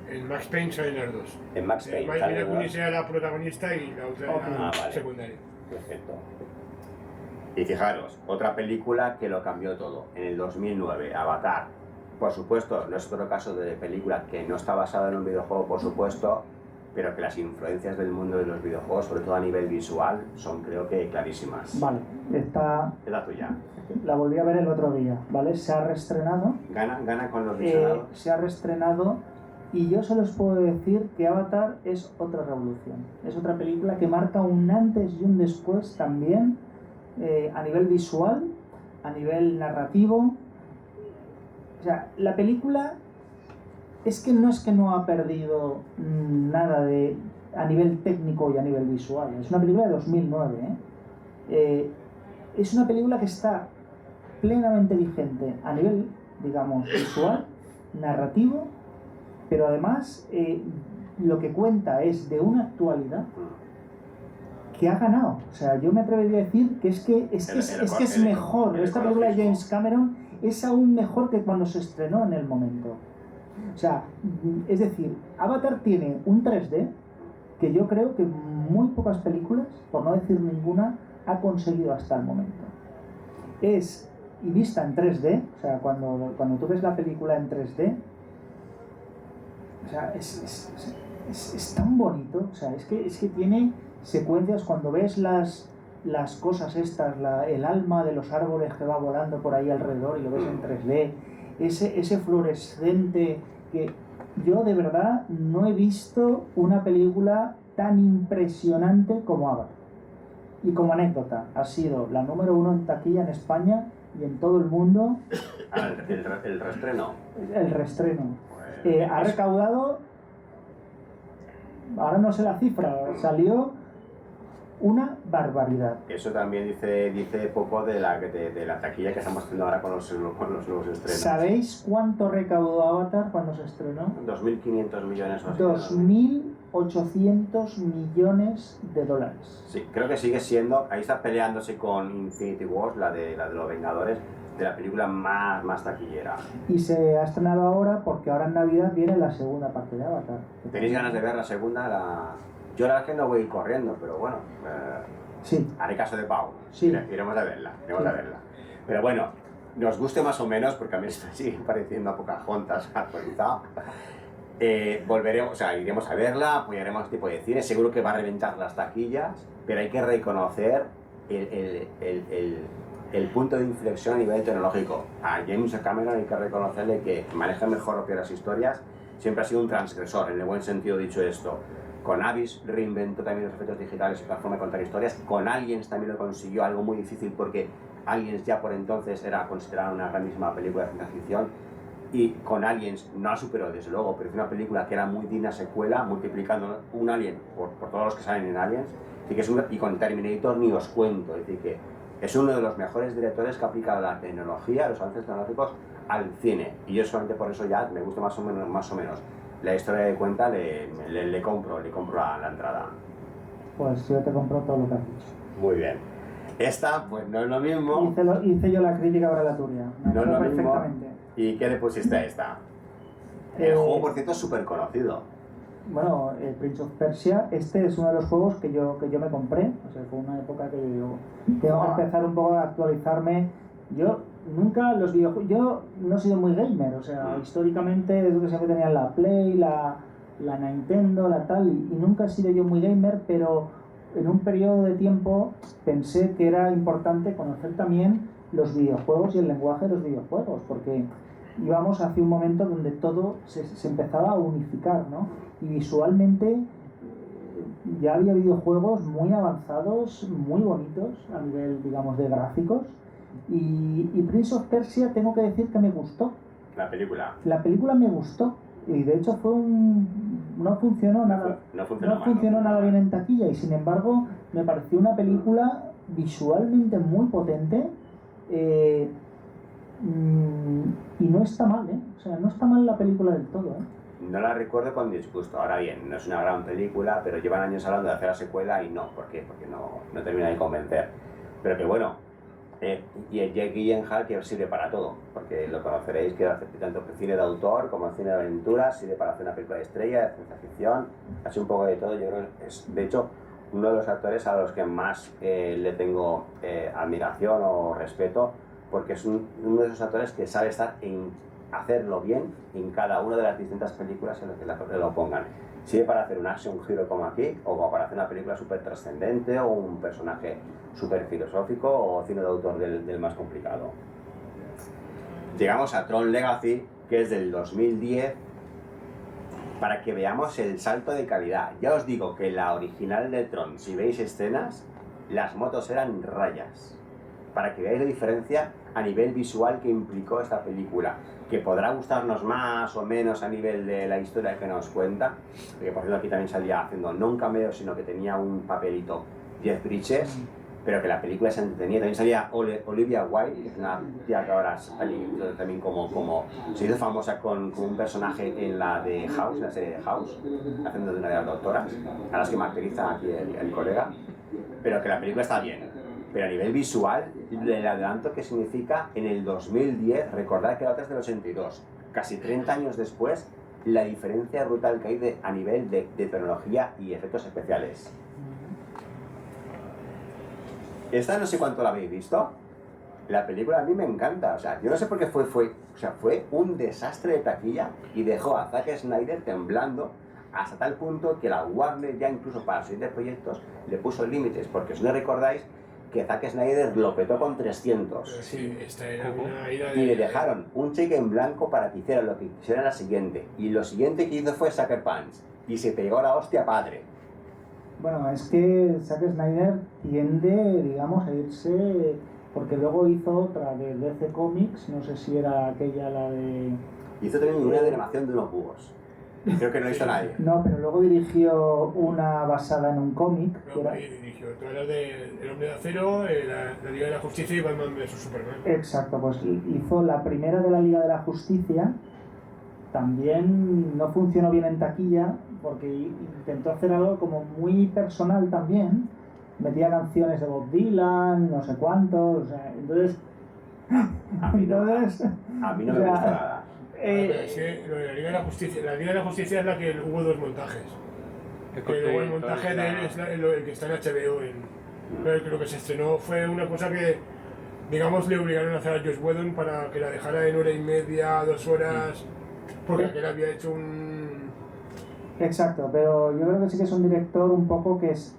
En Max Payne salen las dos. En Max Payne. Mila Kunis era la protagonista y la otra era secundaria. Perfecto. Y fijaros, otra película que lo cambió todo, en el 2009, Avatar. Por supuesto, no es otro caso de película que no está basada en un videojuego, por supuesto, pero que las influencias del mundo de los videojuegos, sobre todo a nivel visual, son, creo que, clarísimas. Vale, esta... Es la tuya. La volví a ver el otro día, ¿vale? Se ha reestrenado. Gana con los visionados. Se ha reestrenado y yo solo os puedo decir que Avatar es otra revolución. Es otra película que marca un antes y un después también, a nivel visual, a nivel narrativo. O sea, la película es que no ha perdido nada a nivel técnico y a nivel visual. Es una película de 2009, es una película que está plenamente vigente a nivel, digamos, visual, narrativo, pero además lo que cuenta es de una actualidad que ha ganado. O sea, yo me atrevería a decir que es mejor. Esta película de James Cameron es aún mejor que cuando se estrenó en el momento. O sea, es decir, Avatar tiene un 3D que yo creo que muy pocas películas, por no decir ninguna, ha conseguido hasta el momento. Y vista en 3D, o sea, cuando tú ves la película en 3D, o sea, es tan bonito, o sea, es que tiene secuencias cuando ves las cosas estas, el alma de los árboles que va volando por ahí alrededor y lo ves en 3D, ese fluorescente, que yo de verdad no he visto una película tan impresionante como Avatar. Y como anécdota, ha sido la número 1 en taquilla en España y en todo el mundo. El reestreno. El reestreno. Ha recaudado ahora no sé la cifra, salió una barbaridad. Eso también dice poco de la taquilla que estamos haciendo ahora con los nuevos estrenos. ¿Sabéis cuánto recaudó Avatar cuando se estrenó? 2.500 millones. 2.800 millones de dólares. Sí, creo que sigue siendo, ahí está peleándose con Infinity Wars, la de los Vengadores, de la película más taquillera. Y se ha estrenado ahora porque ahora en Navidad viene la segunda parte de Avatar. ¿Tenéis ganas de ver la segunda? Yo la verdad es que no voy a ir corriendo, pero bueno, sí. Haré caso de Pau. Sí. Iremos a verla, Pero bueno, nos guste más o menos, porque a mí esto sigue pareciendo a Pocahontas actualizado. Volveremos, o sea, iremos a verla, apoyaremos este tipo de cine, seguro que va a reventar las taquillas, pero hay que reconocer el punto de inflexión a nivel tecnológico. A James Cameron hay que reconocerle que maneja mejor lo que las historias, siempre ha sido un transgresor, en el buen sentido dicho esto. Con Abyss reinventó también los efectos digitales y la forma de contar historias. Con Aliens también lo consiguió, algo muy difícil porque Aliens ya por entonces era considerada una grandísima película de ciencia ficción. Y con Aliens no la superó, desde luego, pero es una película que era muy digna secuela, multiplicando un Alien por todos los que salen en Aliens. Y con Terminator ni os cuento, es decir, que es uno de los mejores directores que ha aplicado la tecnología, los avances tecnológicos al cine. Y yo solamente por eso ya me gusta más o menos. La historia de cuenta le compro la entrada. Pues yo te compro todo lo que has dicho. Muy bien. Esta, pues no es lo mismo. Hice yo la crítica ahora la tuya. No es lo mismo. Perfectamente. ¿Y qué le pusiste a esta? El juego, por cierto, es súper conocido. Bueno, el Prince of Persia, este es uno de los juegos que yo me compré. O sea, fue una época que yo tengo que empezar un poco a actualizarme. Yo nunca los videojuegos, yo no he sido muy gamer, o sea, históricamente es lo que siempre tenía la Play, la Nintendo, la tal, y nunca he sido yo muy gamer, pero en un periodo de tiempo pensé que era importante conocer también los videojuegos y el lenguaje de los videojuegos, porque íbamos hacia un momento donde todo se empezaba a unificar, ¿no? Y visualmente ya había videojuegos muy avanzados, muy bonitos a nivel, digamos, de gráficos. Y Prince of Persia tengo que decir que me gustó. La película. La película me gustó y de hecho no funcionó nada bien en taquilla y sin embargo me pareció una película visualmente muy potente y no está mal, o sea, no está mal la película del todo, No la recuerdo con disgusto. Ahora bien, no es una gran película, pero llevan años hablando de hacer la secuela y no. ¿Por qué? Porque no termina de convencer. Pero que bueno. Y el Jake Gyllenhaal que sirve para todo, porque lo conoceréis que hace tanto cine de autor como cine de aventuras, sirve para hacer una película de estrella, de ciencia ficción, hace un poco de todo. Yo creo que es, de hecho, uno de los actores a los que más le tengo admiración o respeto, porque es uno de esos actores que sabe estar en hacerlo bien en cada una de las distintas películas en las que lo pongan. Sirve para hacer un action hero como aquí, o para hacer una película súper trascendente, o un personaje súper filosófico, o cine de autor del más complicado. Llegamos a Tron Legacy, que es del 2010, para que veamos el salto de calidad. Ya os digo que la original de Tron, si veis escenas, las motos eran rayas. Para que veáis la diferencia a nivel visual que implicó esta película, que podrá gustarnos más o menos a nivel de la historia que nos cuenta, porque por ejemplo aquí también salía haciendo no un cameo, sino que tenía un papelito Jeff Bridges, pero que la película se entretenía. También salía Olivia Wilde, que es una tía que ahora también como se hizo famosa con un personaje en la de House, en la serie de House, haciendo de una de las doctoras, a las que martiriza aquí el colega, pero que la película está bien. Pero a nivel visual, el adelanto que significa en el 2010, recordad que la otra es del 82, casi 30 años después, la diferencia brutal que hay a nivel de tecnología y efectos especiales. Esta no sé cuánto la habéis visto. La película a mí me encanta, o sea, yo no sé por qué fue un desastre de taquilla y dejó a Zack Snyder temblando hasta tal punto que la Warner ya incluso para los siguientes proyectos le puso límites, porque si no recordáis que Zack Snyder lo petó con 300. Sí, esta era una ida y le dejaron un cheque en blanco para que hiciera lo que quisiera la siguiente. Y lo siguiente que hizo fue Sucker Punch. Y se pegó la hostia padre. Bueno, es que Zack Snyder tiende, digamos, a irse... Porque luego hizo otra de DC Comics, no sé si era aquella la de... Hizo también una de animación de unos búhos. Creo que no lo hizo nadie. No, pero luego dirigió una basada en un cómic. que era- dirigió todas las de El Hombre de Acero, la Liga de la Justicia y Batman vs Superman. Exacto, pues hizo la primera de la Liga de la Justicia. También no funcionó bien en taquilla porque intentó hacer algo como muy personal también. Metía canciones de Bob Dylan, no sé cuántos, o sea, entonces... A mí no me gusta nada. Es que lo de la Liga de la Justicia es la que hubo dos montajes. El montaje de él es el que está en HBO. Lo que se estrenó fue una cosa que, digamos, le obligaron a hacer a Joss Whedon para que la dejara en 1h30, 2 horas, porque aquel había hecho un... Exacto, pero yo creo que sí que es un director un poco que es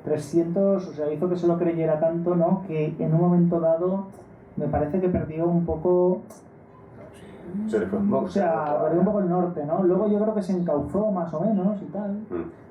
300, o sea, hizo que se lo creyera tanto, ¿no? Que en un momento dado me parece que perdió un poco... Se le fue O sea, perdió un poco el norte, ¿no? Luego yo creo que se encauzó más o menos y tal.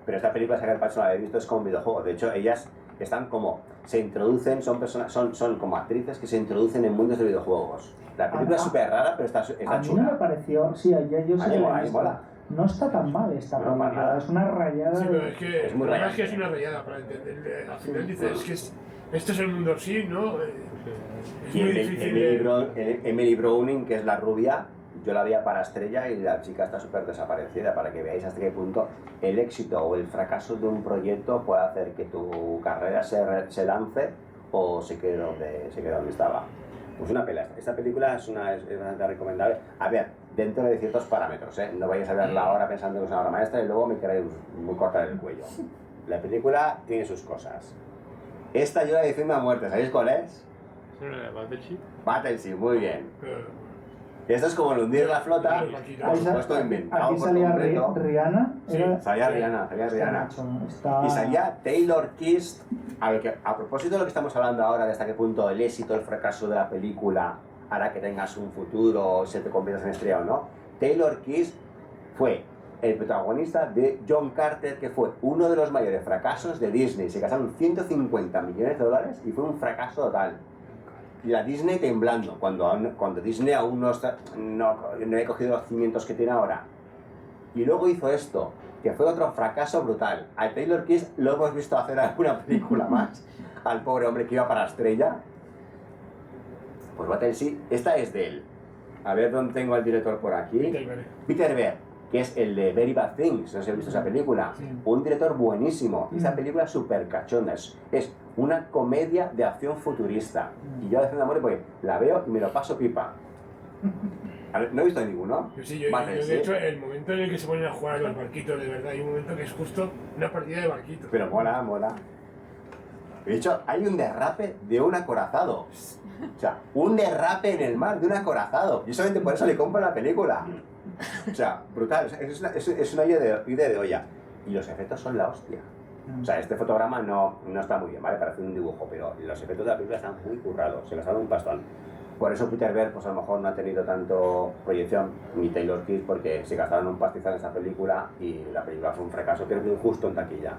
Pero esta película, si no la he visto, es como un videojuego. De hecho, ellas están como... Se introducen, son como actrices que se introducen en mundos de videojuegos. La película es súper rara, pero está A mí chula. no me pareció... Sí, yo sí que la he visto. mola. No está tan mal esta No, para película, nada. es una rayada... Sí, pero es que, Es muy la verdad rayada. es que es una rayada para entender. Al final dices, es que esto es el mundo así, ¿no? Es Y muy difícil de... Emily Browning, que es la rubia, yo la veía para estrella y la chica está súper desaparecida, para que veáis hasta qué punto el éxito o el fracaso de un proyecto puede hacer que tu carrera se lance o se quede donde estaba. Pues una pela. Esta película es bastante recomendable. A ver, dentro de ciertos parámetros, ¿eh? No vayáis a verla ahora pensando que es una obra maestra y luego me queréis muy cortar el cuello. La película tiene sus cosas. Esta yo la defiendo a muerte, ¿sabéis cuál es? Battleship. Battleship, muy bien. Esto es como el hundir la flota, por supuesto inventado Aquí por salía completo. Rihanna. Sí, salía Rihanna. Está... Y salía Taylor Kiss, a propósito de lo que estamos hablando ahora, de hasta qué punto el éxito, el fracaso de la película hará que tengas un futuro o se te conviertas en estrella o no. Taylor Kiss fue el protagonista de John Carter, que fue uno de los mayores fracasos de Disney. Se gastaron $150 millones y fue un fracaso total. Y la Disney temblando, cuando Disney aún no había cogido los cimientos que tiene ahora. Y luego hizo esto, que fue otro fracaso brutal. A Taylor Kiss lo hemos visto hacer alguna película más, al pobre hombre que iba para estrella. Pues Battleship, esta es de él. A ver dónde tengo al director por aquí. Peter Berg, que es el de Very Bad Things, no sé si habéis visto esa película. Un director buenísimo. Esa película es súper cachonda, es una comedia de acción futurista. Y yo de amor porque la veo y me lo paso pipa. A ver, no he visto ninguno. Yo de hecho, el momento en el que se ponen a jugar a los barquitos, de verdad, hay un momento que es justo una partida de barquitos. Pero mola. De hecho, hay un derrape de un acorazado. O sea, un derrape en el mar de un acorazado. Y solamente por eso le compro la película. O sea, brutal. Es una idea de olla. Y los efectos son la hostia. O sea, este fotograma no está muy bien, ¿vale? Parece un dibujo, pero los efectos de la película están muy currados. Se les ha dado un pastón. Por eso Peter Berg, pues a lo mejor no ha tenido tanto proyección, ni Taylor Kiss, porque se gastaron un pastizal en esa película y la película fue un fracaso, creo que injusto en taquilla.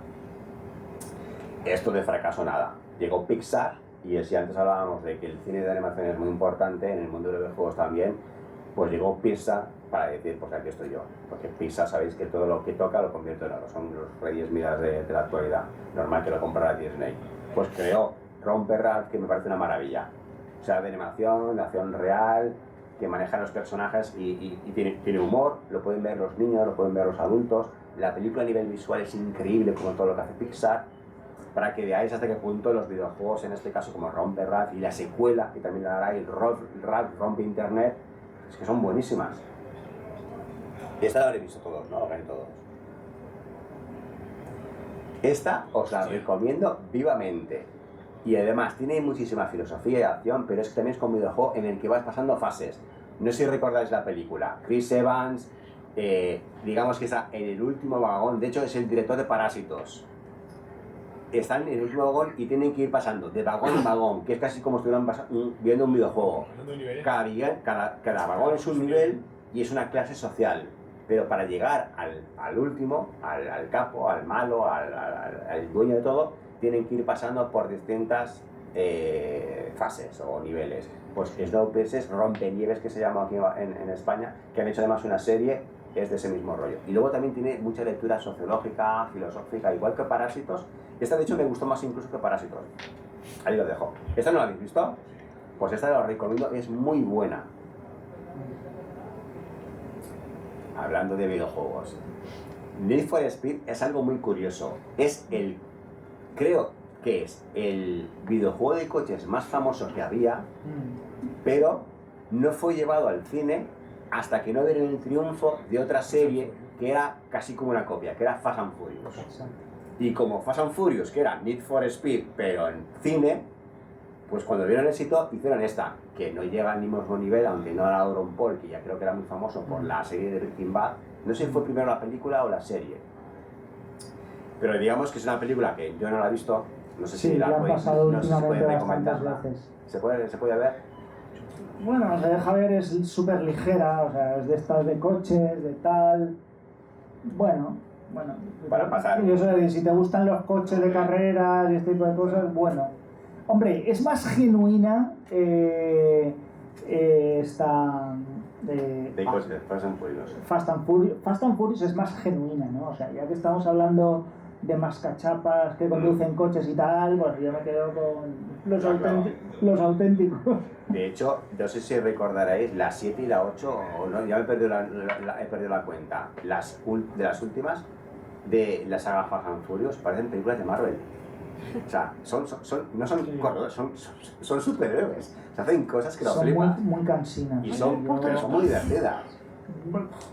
Esto de fracaso nada. Llegó Pixar, y si antes hablábamos de que el cine de animación es muy importante, en el mundo de los videojuegos también, pues llegó Pixar para decir, pues aquí estoy yo. Porque Pixar, sabéis que todo lo que toca lo convierte en oro, son los reyes midas de la actualidad. Normal que lo comprara Disney. Pues creó Romper Ralph, que me parece una maravilla. O sea, de animación, de acción real, que maneja los personajes y tiene humor, lo pueden ver los niños, lo pueden ver los adultos. La película a nivel visual es increíble, como todo lo que hace Pixar, para que veáis hasta qué punto los videojuegos, en este caso como Romper Ralph y la secuela, que también la hará, el Ralph Rompe Internet, es que son buenísimas. Y esta la habréis visto todos, ¿no? Casi todos. Esta os la recomiendo vivamente. Y además tiene muchísima filosofía y acción, pero es que también es como un videojuego en el que vas pasando fases. No sé si recordáis la película. Chris Evans, digamos que está en el último vagón, de hecho es el director de Parásitos. Están en el último vagón y tienen que ir pasando de vagón en vagón, que es casi como si estuvieran viendo un videojuego. Cada vagón es un nivel y es una clase social. Pero para llegar al último, al capo, al malo, al dueño de todo, tienen que ir pasando por distintas fases o niveles. Pues Snowpiercer, Rompenieves, que se llama aquí en España, que han hecho además una serie es de ese mismo rollo. Y luego también tiene mucha lectura sociológica, filosófica, igual que Parásitos. Esta de hecho me gustó más incluso que Parásitos. Ahí lo dejo. ¿Esta no la habéis visto? Pues esta la recomiendo, es muy buena. Hablando de videojuegos, Need for Speed es algo muy curioso. Creo que es el videojuego de coches más famoso que había, pero no fue llevado al cine hasta que no vieron el triunfo de otra serie que era casi como una copia, que era Fast and Furious. Y como Fast and Furious, que era Need for Speed, pero en cine, pues cuando vieron el éxito hicieron esta, que no llega al mismo nivel, aunque no era Aaron Paul, que ya creo que era muy famoso por la serie de Breaking Bad. No sé si fue primero la película o la serie. Pero digamos que es una película que yo no la he visto, no sé si la podéis, no sé si se puede comentarla. ¿Se puede ver? Bueno, se deja ver, es súper ligera, o sea, es de estas de coches, de tal... Bueno, para pasar. Y eso de, si te gustan los coches de carreras y este tipo de cosas, bueno. Hombre, es más genuina esta... de coches, Fast and Furious. Fast and Furious es más genuina, ¿no? O sea, ya que estamos hablando de mascachapas que conducen coches y tal, pues yo me quedo con los auténticos. De hecho, no sé si recordaréis, la 7 y la 8, o no, ya me he perdido la cuenta, de las últimas de la saga Fast and Furious parecen películas de Marvel. O sea, no son corredores, son superhéroes. Se hacen cosas que lo flipan. Son muy cansinas. Y son muy divertidas.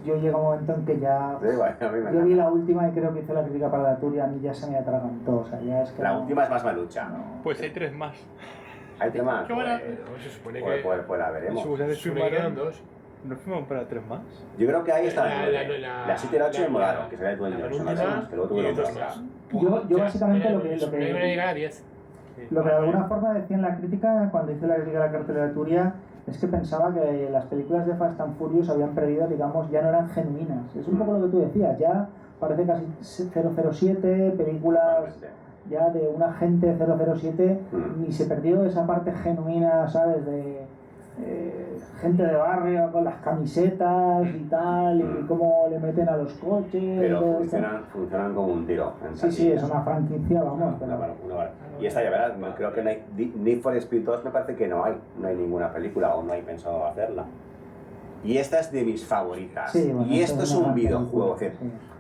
Yo llega un momento en que ya... Sí, bueno, a mí me yo vi la última y creo que hice la crítica para la tour y a mí ya se me atragantó. O sea, ya es que la última es más malucha. No. Pues hay 3 más. ¿Hay 3 más? ¿Qué buena? Se supone que... Pues la veremos. Se supone que eran 2. ¿No fuimos para 3 más? Yo creo que ahí está la 7 y la 8 me molaron, que se ve el Johnson, que luego tuvieron otra. Yo básicamente lo que de alguna forma decía en la crítica, cuando hice la crítica de la cartelera, es que pensaba que las películas de Fast and Furious habían perdido, digamos, ya no eran genuinas. Es un poco lo que tú decías, ya parece casi 007, películas ya de un agente 007, y se perdió esa parte genuina, ¿sabes? De gente de barrio con las camisetas y tal, y cómo le meten a los coches. Pero funcionan como un tiro. Sí, es una franquicia, vamos. Y esta ya verás, creo que no hay Need for Speed 2, me parece que no hay ninguna película o no hay pensado hacerla. Y esta es de mis favoritas. Sí, bueno, y esto es un videojuego,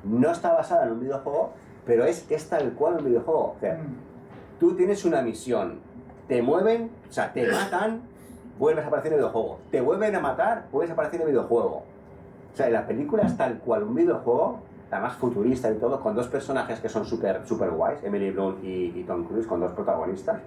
no está basada en un videojuego, pero es tal cual un videojuego. O sea, tú tienes una misión, te mueven, o sea, te matan, vuelves a aparecer en el videojuego. Te vuelven a matar, vuelves a aparecer en el videojuego. O sea, la película es tal cual un videojuego, además futurista y todo, con 2 personajes que son súper guays, Emily Blunt y Tom Cruise, con 2 protagonistas.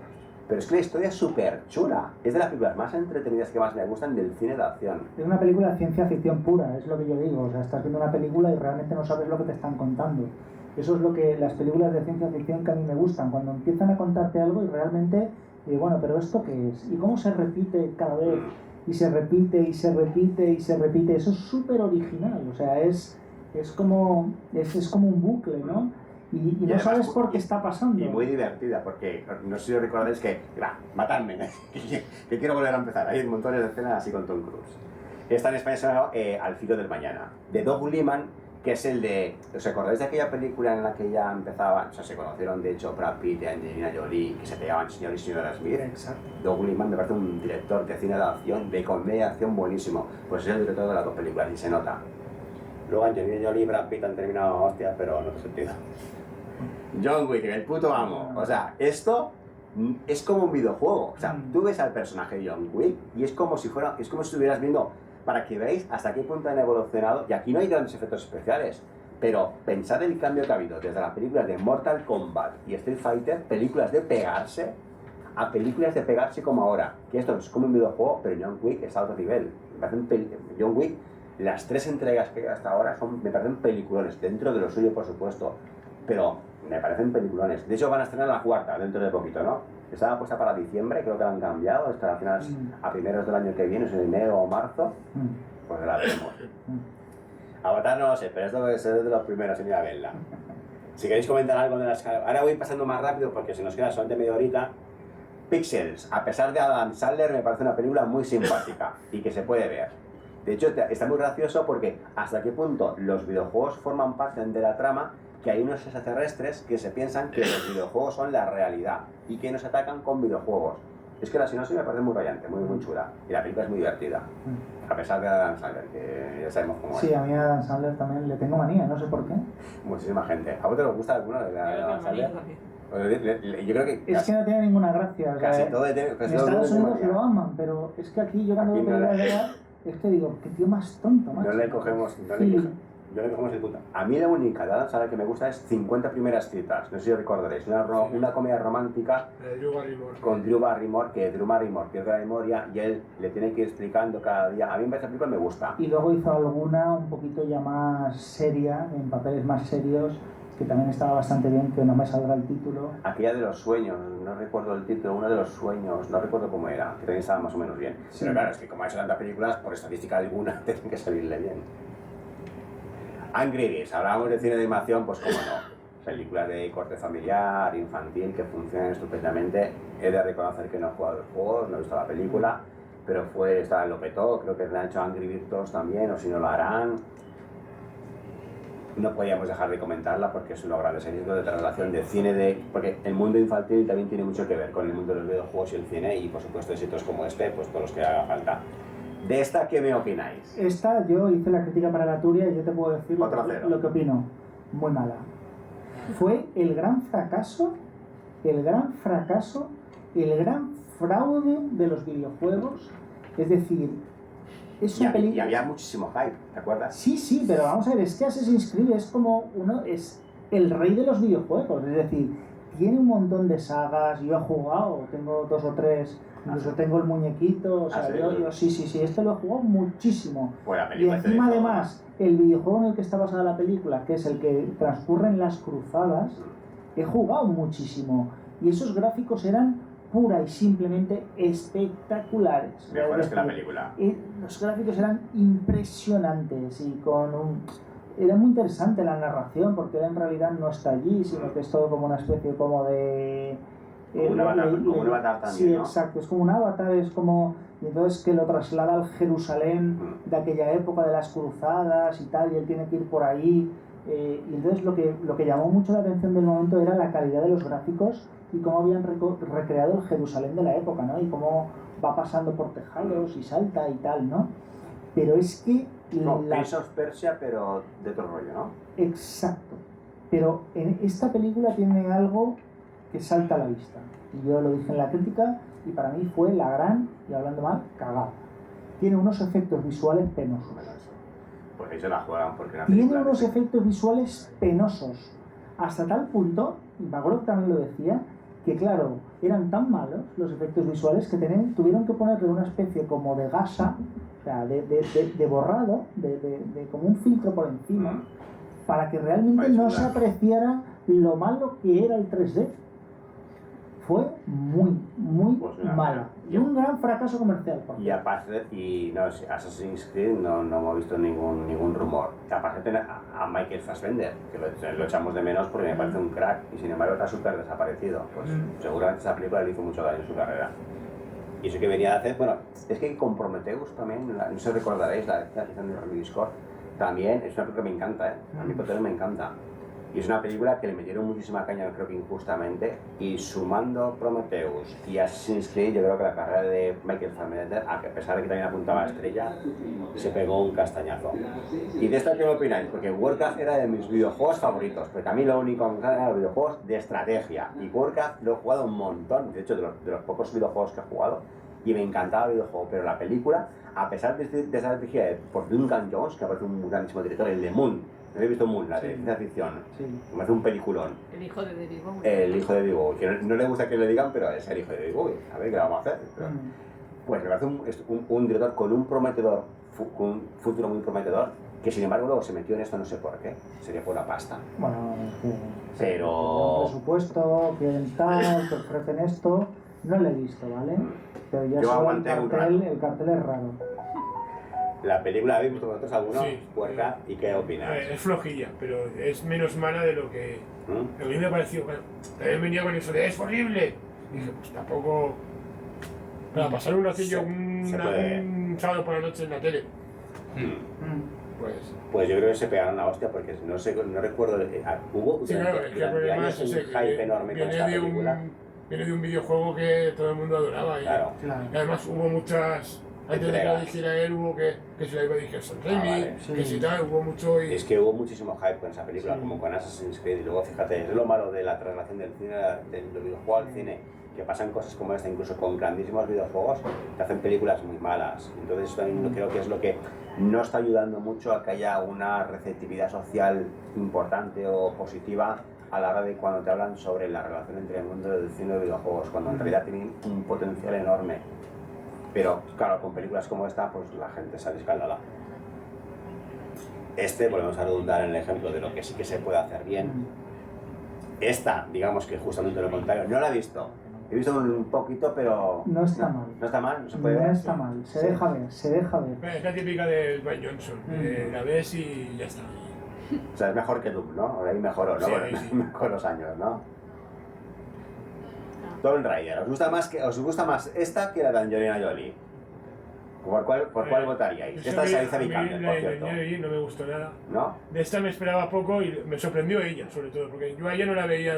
Pero es que la historia es súper chula. Es de las películas más entretenidas que más me gustan del cine de acción. Es una película de ciencia ficción pura, es lo que yo digo. O sea, estás viendo una película y realmente no sabes lo que te están contando. Eso es lo que las películas de ciencia ficción que a mí me gustan, cuando empiezan a contarte algo y realmente... Y bueno, ¿pero esto qué es? ¿Y cómo se repite cada vez? Y se repite, y se repite, y se repite. Eso es súper original, o sea, es como un bucle, ¿no? Y no sabes por qué está pasando. Y muy divertida, porque no sé si os recordáis que, matadme, que quiero volver a empezar. Hay montones de escenas así con Tom Cruise. Esta en España se llama Al filo del mañana, de Doug Liman, que es el de... ¿Os acordáis de aquella película en la que ya empezaban, o sea, se conocieron de hecho Brad Pitt y Angelina Jolie, que se pegaban señor y señora Smith? Exacto. Doug Liman me parece un director de cine de acción, de comedia de acción buenísimo. Pues es el director de las 2 películas y se nota. Luego Angelina Jolie y Brad Pitt han terminado hostias, pero en otro sentido. John Wick, el puto amo. O sea, esto es como un videojuego. O sea, tú ves al personaje de John Wick y es como si estuvieras viendo, para que veáis hasta qué punto han evolucionado. Y aquí no hay grandes efectos especiales, pero pensad el cambio que ha habido desde las películas de Mortal Kombat y Street Fighter, películas de pegarse, a películas de pegarse como ahora. Que esto es como un videojuego, pero John Wick es a otro nivel. John Wick, las 3 entregas que hay hasta ahora me parecen peliculones, dentro de lo suyo por supuesto, pero me parecen peliculones. De hecho van a estrenar la 4ª dentro de poquito, ¿no? Estaba puesta para diciembre, creo que la han cambiado, hasta a primeros del año que viene, es en enero o marzo, pues la veremos. Avatar no lo sé, pero esto es de los primeros en ir a verla. Si queréis comentar algo de las... Ahora voy pasando más rápido porque se nos queda solamente media horita. Pixels, a pesar de Adam Sandler, me parece una película muy simpática y que se puede ver. De hecho, está muy gracioso porque hasta qué punto los videojuegos forman parte de la trama, que hay unos extraterrestres que se piensan que los videojuegos son la realidad y que nos atacan con videojuegos. Es que la sinopsis me parece muy rayante, muy chula. Y la película es muy divertida. A pesar de Adam Sandler, que ya sabemos cómo es. Sí, a mí a Adam Sandler también le tengo manía, no sé por qué. Muchísima gente. ¿A vosotros os gusta alguno de Adam Sandler? Yo creo que es que no tiene ninguna gracia. Casi todo en Estados Unidos lo aman, pero es que aquí yo cuando veo es que digo, qué tío más tonto, macho. No le cogemos el punto. A mí la única de Adam Sandler que me gusta es 50 primeras citas. No sé si os recordaréis. Una comedia romántica con Drew Barrymore, que Drew Barrymore pierde la memoria y él le tiene que ir explicando cada día. A mí esa película me gusta. Y luego hizo alguna un poquito ya más seria, en papeles más serios, que también estaba bastante bien, que no me saldrá el título. Aquella de los sueños, no recuerdo el título, uno de los sueños, no recuerdo cómo era, que también estaba más o menos bien. Sí. Pero claro, es que como ha hecho tantas películas, por estadística alguna, tienen que salirle bien. Angry Birds, hablábamos de cine de animación, pues cómo no. Películas de corte familiar, infantil, que funcionan estupendamente. He de reconocer que no he jugado los juegos, no he visto la película, pero lo petó, creo que le han hecho Angry Birds 2 también, o si no lo harán. No podíamos dejar de comentarla porque es uno de los grandes éxitos de traslación de cine porque el mundo infantil también tiene mucho que ver con el mundo de los videojuegos y el cine, y por supuesto éxitos como este, pues todos los que haga falta. ¿De esta qué me opináis? Esta yo hice la crítica para la Turia y yo te puedo decir lo que opino. Muy mala. Fue el gran fracaso, el gran fraude de los videojuegos. Es decir, es una película... Y había muchísimo hype, ¿te acuerdas? Sí, pero vamos a ver, es que Assassin's Creed es como es el rey de los videojuegos. Es decir, tiene un montón de sagas, yo he jugado, tengo 2 o 3... Incluso tengo el muñequito, o sea, yo sí, este lo he jugado muchísimo. Y encima además, el videojuego en el que está basada la película, que es el que transcurre en las cruzadas, he jugado muchísimo. Y esos gráficos eran pura y simplemente espectaculares. Mejores que la película. Los gráficos eran impresionantes y era muy interesante la narración, porque él en realidad no está allí, sino que es todo como una especie como de... Como un avatar también, sí, ¿no? Exacto, es como un avatar, es como... Y entonces que lo traslada al Jerusalén de aquella época de las cruzadas y tal, y él tiene que ir por ahí. Y entonces lo que llamó mucho la atención del momento era la calidad de los gráficos y cómo habían recreado el Jerusalén de la época, ¿no? Y cómo va pasando por tejados y salta y tal, ¿no? Pero es que... Prince of Persia, pero de otro rollo, ¿no? Exacto. Pero en esta película tiene algo que salta a la vista. Y yo lo dije en la crítica y para mí fue la gran, y hablando mal, cagada. Tiene unos efectos visuales penosos. Pues ahí se la juegan porque tiene unos efectos visuales penosos. Hasta tal punto, y me acuerdo que también lo decía, que claro, eran tan malos los efectos visuales que tuvieron que ponerle una especie como de gasa, o sea, de borrado, de como un filtro por encima, para que realmente no se apreciara lo malo que era el 3D. Fue muy mala. Y un gran fracaso comercial. Y aparte, Assassin's Creed no hemos visto ningún rumor. Aparte tener a Michael Fassbender, que lo echamos de menos porque me parece un crack, y sin embargo está súper desaparecido. Pues seguramente esa película le hizo mucho daño en su carrera. Y eso que venía a hacer, bueno, es que con Prometheus también, no sé si recordaréis, la edición de Ridley Scott, también es una película que me encanta, a mí Prometheus me encanta. Y es una película que le metieron muchísima caña, creo que injustamente, y sumando Prometheus y Assassin's Creed, yo creo que la carrera de Michael Fassbender, a pesar de que también apuntaba a la estrella, se pegó un castañazo. ¿Y de esto qué me opináis? Porque Warcraft era de mis videojuegos favoritos, porque a mí lo único que me gustan eran los videojuegos de estrategia, y Warcraft lo he jugado un montón, de hecho de los pocos videojuegos que he jugado, y me encantaba el videojuego, pero la película, a pesar de esa estrategia por Duncan Jones, que aparece un grandísimo director, el de Moon, no he visto Moon, la de ciencia ficción. Sí. Me hace un peliculón. El hijo de David Bowie. El hijo de David Bowie. Que no le gusta que le digan, pero es el hijo de David Bowie. A ver qué vamos a hacer. Pero, pues me parece un director con un futuro muy prometedor, que sin embargo luego se metió en esto, no sé por qué. Sería por la pasta. Bueno, pero... El presupuesto, que tal, que ofrecen esto, no lo he visto, ¿vale? Pero ya solo el cartel es raro. ¿La película habéis visto vosotros alguno? Sí. Puerca, ¿y qué opináis? Es flojilla, pero es menos mala de lo que... A mí me pareció... Bueno, también venía con eso de ¡es horrible! Y dije, pues tampoco... Para pasar un ratillo, un sábado por la noche en la tele. Pues yo creo que se pegaron la hostia porque no sé, no recuerdo, hubo durante años un hype enorme con esta película. Viene de un videojuego que todo el mundo adoraba y además hubo muchas, antes de que lo dijera él, hubo que se la iba a dirigir Sam Raimi, que si tal, hubo mucho y... Es que hubo muchísimo hype con esa película, como con Assassin's Creed, y luego fíjate, es lo malo de la traslación del cine, del videojuego al cine, que pasan cosas como esta, incluso con grandísimos videojuegos, que hacen películas muy malas. Entonces eso también creo que es lo que no está ayudando mucho a que haya una receptividad social importante o positiva a la hora de cuando te hablan sobre la relación entre el mundo del cine y los videojuegos, cuando en realidad tienen un potencial enorme. Pero claro, con películas como esta, pues la gente sale escaldada. Volvemos a redundar en el ejemplo de lo que sí que se puede hacer bien. Esta, digamos que justamente lo contrario, no la he visto. He visto un poquito, pero... No está mal. ¿No está mal? ¿No se puede ver? No está mal, se deja ver, se deja ver. Es la típica de Dwayne Johnson, la ves y ya está. O sea, es mejor que Doom, ¿no? Ahora ahí mejoró, ¿no? Con los años, ¿no? Tomb Raider, ¿os gusta más esta que la de Angelina Jolie? ¿Por cuál votaríais? Esta es Alicia Vikander, por cierto. No me gustó nada. ¿No? De esta me esperaba poco y me sorprendió ella, sobre todo, porque yo a ella no la veía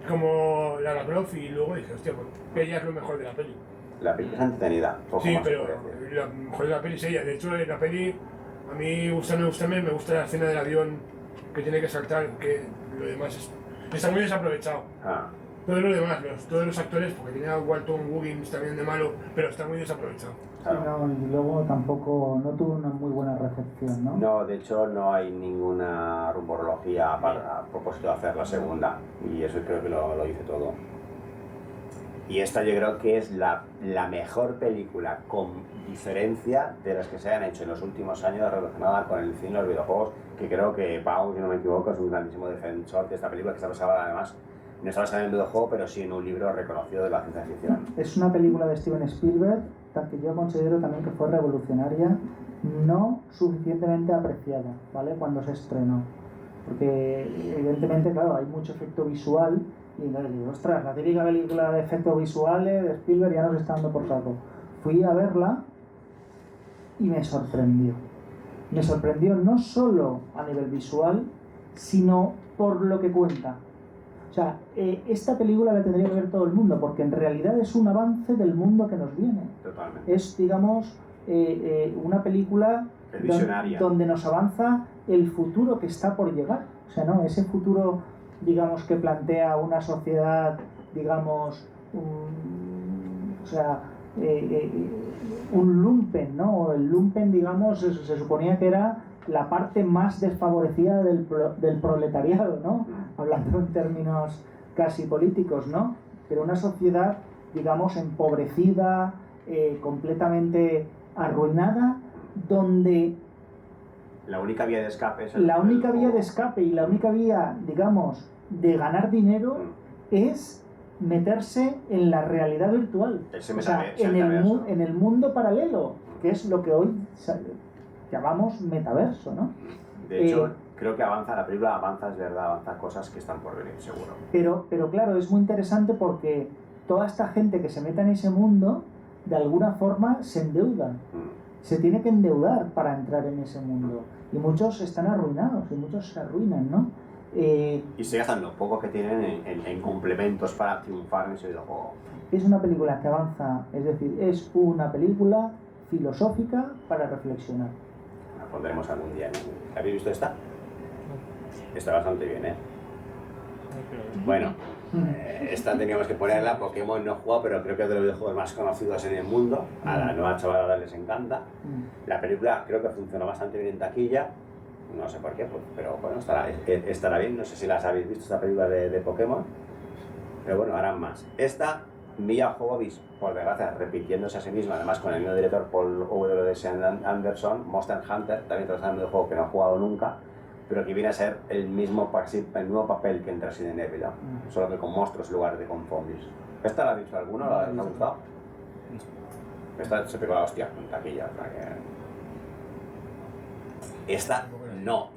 como Lara Croft y luego dije, hostia, pues ella es lo mejor de la peli. La peli es entretenida, poco más. Sí, pero la mejor de la peli es ella. De hecho, en la peli, a mí me gusta la escena del avión que tiene que saltar, que lo demás está muy desaprovechado. Todo lo demás, todos los actores, porque tenía a Walton Goggins también de malo, pero está muy desaprovechado. Claro. Sí, no, y luego tampoco, no tuvo una muy buena recepción, ¿no? No, de hecho no hay ninguna rumorología a propósito de hacer la segunda, y eso creo que lo dice todo. Y esta yo creo que es la mejor película con diferencia de las que se han hecho en los últimos años relacionada con el cine y los videojuegos, que creo que Pau, si no me equivoco, es un grandísimo defensor de esta película, que está basada además, no está basada en el videojuego, pero sí en un libro reconocido de la ciencia ficción. Es una película de Steven Spielberg, que yo considero también que fue revolucionaria, no suficientemente apreciada, ¿vale? Cuando se estrenó. Porque evidentemente, claro, hay mucho efecto visual y digo, ostras, la típica película de efectos visuales de Spielberg ya nos está dando por saco. Fui a verla y me sorprendió. Me sorprendió no solo a nivel visual, sino por lo que cuenta. O sea, esta película la tendría que ver todo el mundo, porque en realidad es un avance del mundo que nos viene. Totalmente. Es, digamos, una película donde nos avanza el futuro que está por llegar. O sea, ¿no? Ese futuro, digamos, que plantea una sociedad, digamos, un lumpen, ¿no? El lumpen, digamos, se suponía que era la parte más desfavorecida del proletariado, ¿no? Hablando en términos casi políticos, ¿no? Pero una sociedad, digamos, empobrecida, completamente arruinada, donde la única vía de escape es y la única vía, digamos, de ganar dinero es meterse en la realidad virtual, o sea, en el mundo paralelo, que es lo que hoy llamamos metaverso, ¿no? De hecho, creo que la película avanza, es verdad, avanza cosas que están por venir, seguro. Pero claro, es muy interesante porque toda esta gente que se meta en ese mundo, de alguna forma se endeuda. Se tiene que endeudar para entrar en ese mundo. Y muchos están arruinados, y muchos se arruinan, ¿no? Y se gastan lo poco que tienen en complementos para triunfar en ese videojuego. Es una película que avanza, es decir, es una película filosófica para reflexionar. La pondremos algún día. ¿Habéis visto esta? Está bastante bien, ¿eh? Bueno, esta teníamos que ponerla. Pokémon no he jugado, pero creo que es de los videojuegos más conocidos en el mundo. A la nueva chavalada les encanta. La película creo que funcionó bastante bien en taquilla. No sé por qué, pero bueno, estará bien. No sé si las habéis visto, esta película de Pokémon. Pero bueno, harán más. Esta, Mia Jovovich, por desgracia, repitiéndose a sí misma, además con el mismo director Paul W.S. Anderson, Monster Hunter, también trabajando en un juego que no he jugado nunca, pero que viene a ser el mismo papel que en Resident Evil, ¿no? Solo que con monstruos en lugar de con zombies. ¿Esta la ha dicho alguno? ¿La ha gustado? Esta se pegó la hostia en taquilla. Esta no,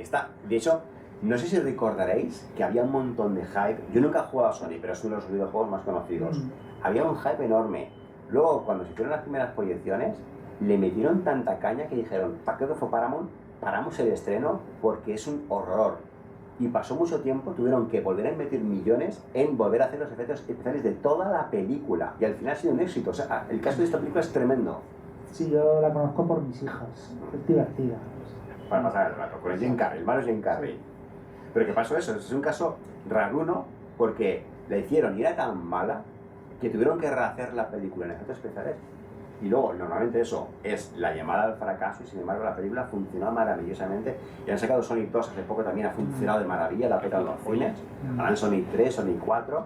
de hecho, no sé si recordaréis que había un montón de hype. Yo nunca he jugado a Sony, pero es uno de los videojuegos más conocidos. Había un hype enorme. Luego, cuando se hicieron las primeras proyecciones, le metieron tanta caña que dijeron, ¿para qué fue Paramount? Paramos el estreno porque es un horror. Y pasó mucho tiempo, tuvieron que volver a invertir millones en volver a hacer los efectos especiales de toda la película. Y al final ha sido un éxito. O sea, el caso de esta película es tremendo. Sí, yo la conozco por mis hijas. Es divertida. Para pasar el rato, con el Jim Carrey, el malo es Jim Carrey. Pero ¿qué pasó eso? Es un caso raruno porque la hicieron y era tan mala que tuvieron que rehacer la película en efectos especiales. Y luego, normalmente eso es la llamada al fracaso y sin embargo la película funcionó maravillosamente. Y han sacado Sonic 2 hace poco, también ha funcionado de maravilla, la ha petado en los cines. Harán Sonic 3, Sonic 4,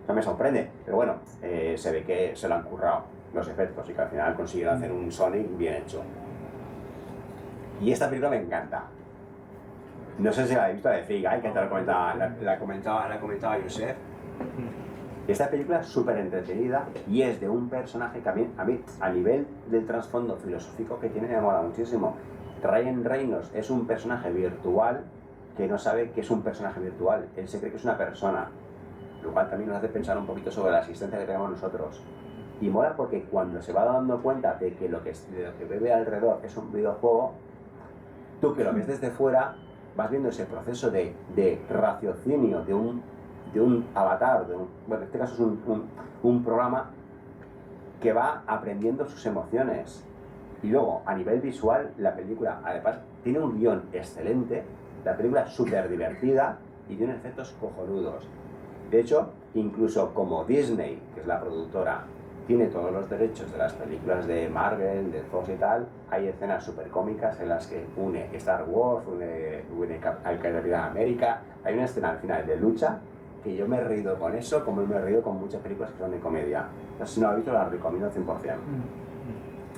no me sorprende, pero bueno, se ve que se lo han currado los efectos y que al final consiguieron hacer un Sonic bien hecho. Y esta película me encanta. No sé si la habéis visto de Free Guy, que te la comentaba Josep. Esta película es súper entretenida y es de un personaje que a mí, a nivel del trasfondo filosófico que tiene, me mola muchísimo. Ryan Reynolds es un personaje virtual que no sabe que es un personaje virtual. Él se cree que es una persona, lo cual también nos hace pensar un poquito sobre la existencia que tenemos nosotros. Y mola porque cuando se va dando cuenta de que lo que ve alrededor es un videojuego, tú que lo ves desde fuera, vas viendo ese proceso de raciocinio de un avatar, bueno, en este caso es un programa que va aprendiendo sus emociones. Y luego, a nivel visual, la película, además, tiene un guión excelente, la película es súper divertida y tiene efectos cojonudos. De hecho, incluso como Disney, que es la productora, tiene todos los derechos de las películas de Marvel, de Fox y tal, hay escenas súper cómicas en las que une Star Wars, une Capitán América, hay una escena al final de lucha que yo me he reído con eso, como me he reído con muchas películas que son de comedia. No sé si no la has visto, la recomiendo 100%.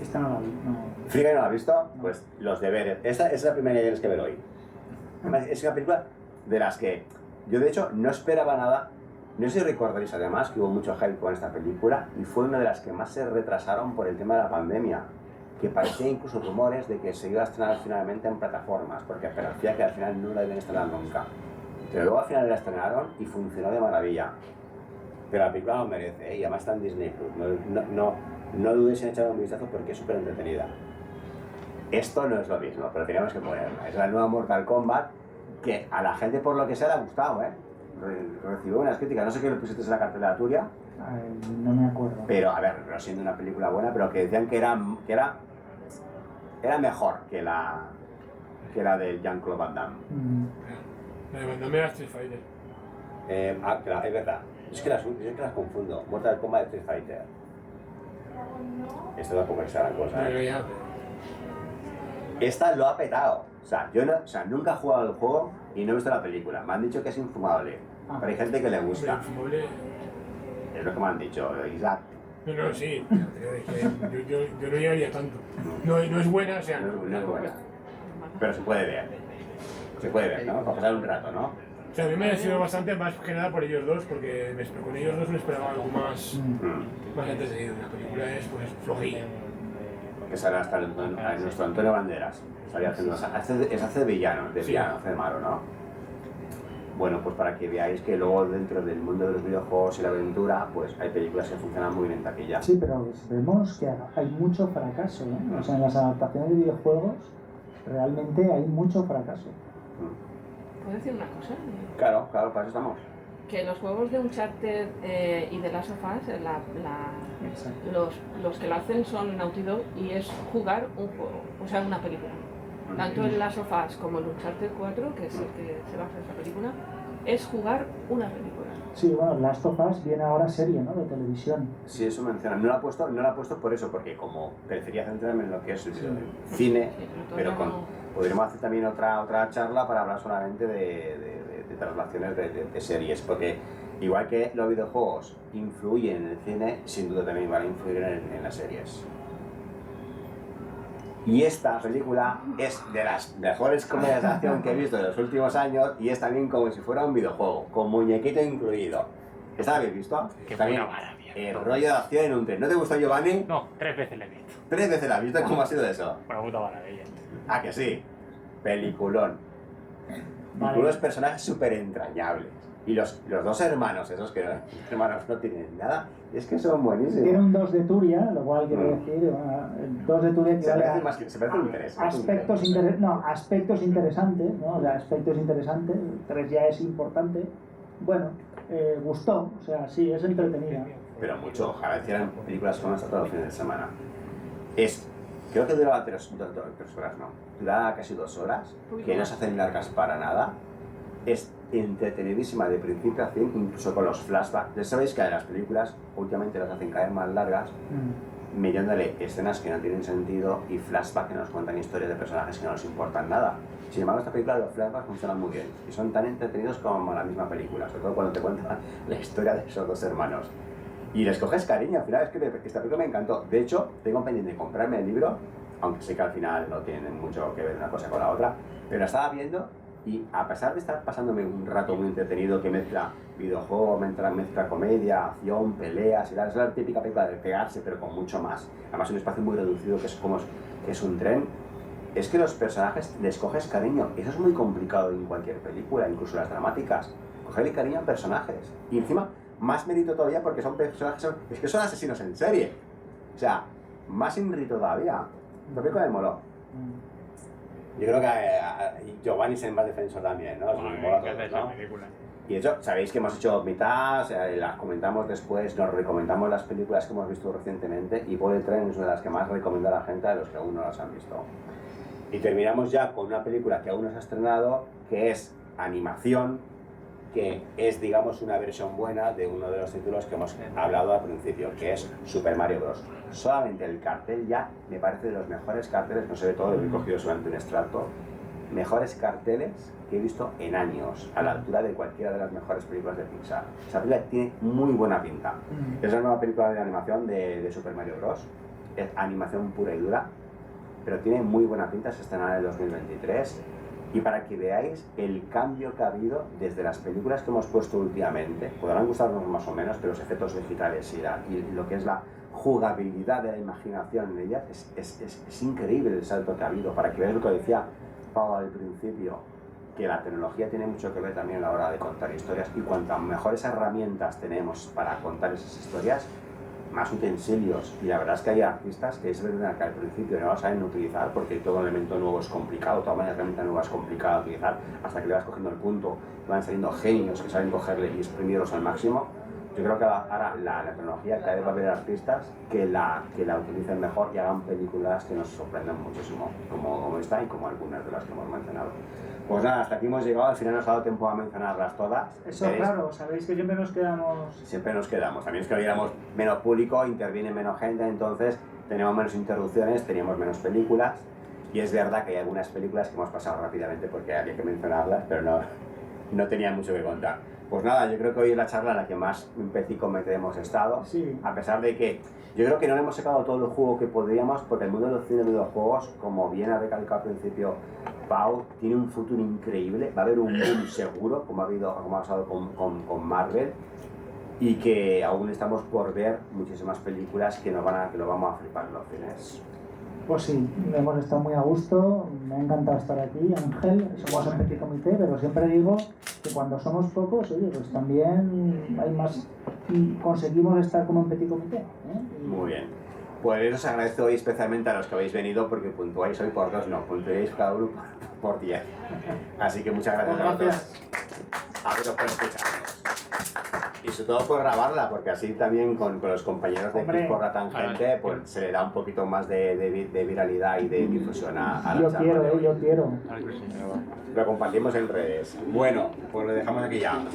Esta no la vi, no. ¿Free Guy no la has visto? No. Pues los deberes. Esta es la primera que tienes que ver hoy. Además, es una película de las que yo de hecho no esperaba nada. No sé si recordaréis además que hubo mucho hype con esta película y fue una de las que más se retrasaron por el tema de la pandemia, que parecía incluso rumores de que se iba a estrenar finalmente en plataformas, porque parecía que al final no la iban a estrenar nunca. Pero luego al final la estrenaron y funcionó de maravilla. Pero la película lo merece, y además está en Disney Plus. No dudes en echar un vistazo porque es súper entretenida. Esto no es lo mismo, pero teníamos que ponerla. Es la nueva Mortal Kombat que a la gente por lo que sea le ha gustado, ¿eh? Recibió buenas críticas. No sé qué le pusiste en la cartelera tuya. No me acuerdo. Pero, a ver, no siendo una película buena, pero que decían que era mejor que la del Jean-Claude Van Damme. La de Van Damme era Street Fighter. Claro, es verdad. Es que las confundo. Mortal Kombat de Street Fighter. Esto tampoco es gran cosa, ¿eh? Esta lo ha petado. O sea, nunca he jugado el juego y no he visto la película. Me han dicho que es infumable. Pero hay gente que le gusta. Infumable. Es lo que me han dicho, Isaac. No, sí. Yo no llegaría tanto. No es buena, o sea. No es buena. Pero se puede ver. Se puede ver, ¿no? Para pasar un rato, ¿no? O sea, a mí me ha sido bastante más que nada por ellos dos, porque con ellos dos me esperaba algo más entretenido. La película es pues flojilla. Que sale hasta nuestro Antonio Banderas. Hace de villano, hace de malo, ¿no? Bueno, pues para que veáis que luego dentro del mundo de los videojuegos y la aventura, pues hay películas que funcionan muy bien en taquilla. Sí, pero vemos que hay mucho fracaso, ¿eh? O sea, en las adaptaciones de videojuegos realmente hay mucho fracaso. ¿Puedo decir una cosa? Claro, para eso estamos. Que los juegos de Uncharted y de Last of Us, los que lo hacen son Naughty Dog y es jugar un juego, o sea, una película. Tanto el Last of Us como el Uncharted 4, que es el que se va a hacer esa película, es jugar una película. Sí, bueno, Last of Us viene ahora serie, ¿no? De televisión. Sí, eso menciona. No la he puesto por eso, porque como prefería centrarme en lo que es el cine, pero podríamos hacer también otra charla para hablar solamente de traslaciones de series, porque igual que los videojuegos influyen en el cine, sin duda también van a influir en las series. Y esta película es de las mejores comedias de acción que he visto en los últimos años y es también como si fuera un videojuego, con muñequito incluido. ¿Esta la habéis visto? Qué también buena maravilla. El rollo de acción en un tren. ¿No te gustó, Giovanni? No, 3 veces la he visto. 3 veces la has visto. ¿Cómo ha sido eso? Una puta maravilla. Ah, que sí. Peliculón. Y unos personajes súper entrañables. Y los dos hermanos, esos que hermanos no tienen nada, es que son buenísimos. Tiene un 2 de Turia, lo cual quiere decir, bueno, el 2 de Turia equivale a aspectos interesantes, ¿no? O sea, aspectos interesantes, 3 ya es importante. Bueno, gustó, o sea, sí, es entretenida. Pero mucho, ojalá hicieran películas como esta todos los fines de semana. Creo que duraba 3 horas, no. Duraba casi 2 horas, que no se hacen largas para nada. Es entretenidísima de principio a fin, incluso con los flashbacks. Ya sabéis que las películas últimamente las hacen caer más largas, metiéndole escenas que no tienen sentido y flashbacks que nos cuentan historias de personajes que no nos importan nada. Sin embargo, esta película, los flashbacks funcionan muy bien y son tan entretenidos como la misma película, sobre todo cuando te cuentan la historia de esos dos hermanos. Y les coges cariño, al final es que esta película me encantó. De hecho, tengo pendiente de comprarme el libro, aunque sé que al final no tienen mucho que ver una cosa con la otra, pero la estaba viendo. Y a pesar de estar pasándome un rato muy entretenido que mezcla videojuegos, mezcla comedia, acción, peleas y tal, es la típica película de pegarse pero con mucho más. Además un espacio muy reducido que es un tren. Es que los personajes les coges cariño. Eso es muy complicado en cualquier película, incluso las dramáticas. Cogerle cariño a personajes. Y encima, más mérito todavía porque son personajes, es que son asesinos en serie. O sea, más mérito todavía. La película me moló. Yo creo que Giovanni es el más defensor también, ¿no? Y de hecho, sabéis que hemos hecho mitad, las comentamos después, nos recomendamos las películas que hemos visto recientemente y Bullet Train es una de las que más recomiendo a la gente, a los que aún no las han visto. Y terminamos ya con una película que aún no se ha estrenado, que es animación, que es, digamos, una versión buena de uno de los títulos que hemos hablado al principio, que es Super Mario Bros. Solamente el cartel ya me parece de los mejores carteles, no sé de todo, lo he cogido solamente un extracto, mejores carteles que he visto en años, a la altura de cualquiera de las mejores películas de Pixar. Esa película tiene muy buena pinta. Es la nueva película de animación de Super Mario Bros. Es animación pura y dura, pero tiene muy buena pinta, se estrenará en el 2023. Y para que veáis el cambio que ha habido desde las películas que hemos puesto últimamente, podrán gustarnos más o menos, pero los efectos digitales y lo que es la jugabilidad de la imaginación en ellas es increíble el salto que ha habido. Para que veáis lo que decía Pau al principio, que la tecnología tiene mucho que ver también a la hora de contar historias, y cuantas mejores herramientas tenemos para contar esas historias, más utensilios. Y la verdad es que hay artistas que es verdad que al principio no lo saben utilizar porque todo elemento nuevo es complicado, toda herramienta nueva es complicada de utilizar, hasta que le vas cogiendo el punto, van saliendo genios que saben cogerle y exprimirlos al máximo. Yo creo que ahora la tecnología, cada vez va a haber artistas que la utilicen mejor y hagan películas que nos sorprendan muchísimo, como esta y como algunas de las que hemos mencionado. Pues nada, hasta aquí hemos llegado, al final nos ha dado tiempo a mencionarlas todas. Eso es claro, sabéis que siempre nos quedamos... Siempre nos quedamos, también es que hubiéramos menos público, interviene menos gente, entonces tenemos menos interrupciones, teníamos menos películas, y es verdad que hay algunas películas que hemos pasado rápidamente porque había que mencionarlas, pero no tenía mucho que contar. Pues nada, yo creo que hoy es la charla en la que más empecicamente hemos estado, sí. A pesar de que yo creo que no le hemos sacado todo el juego que podríamos, porque el mundo de los cine de videojuegos, como bien ha recalcado al principio Pau, tiene un futuro increíble, va a haber un boom seguro, como ha pasado con Marvel, y que aún estamos por ver muchísimas películas que lo vamos a flipar en los cines. Pues sí, hemos estado muy a gusto, me ha encantado estar aquí, Ángel, somos en petit comité, pero siempre digo que cuando somos pocos, oye, pues también hay más, conseguimos estar como en petit comité, ¿eh? Muy bien, pues os agradezco hoy especialmente a los que habéis venido porque puntuáis hoy por 2, no, puntuáis cada uno por 10, así que muchas gracias a todos, a todos por escucharnos. Y sobre todo por grabarla, porque así también con los compañeros de Kiss por la Tangente pues se le da un poquito más de viralidad y de difusión a la charla. Yo quiero. Lo compartimos en redes. Bueno, pues lo dejamos aquí ya.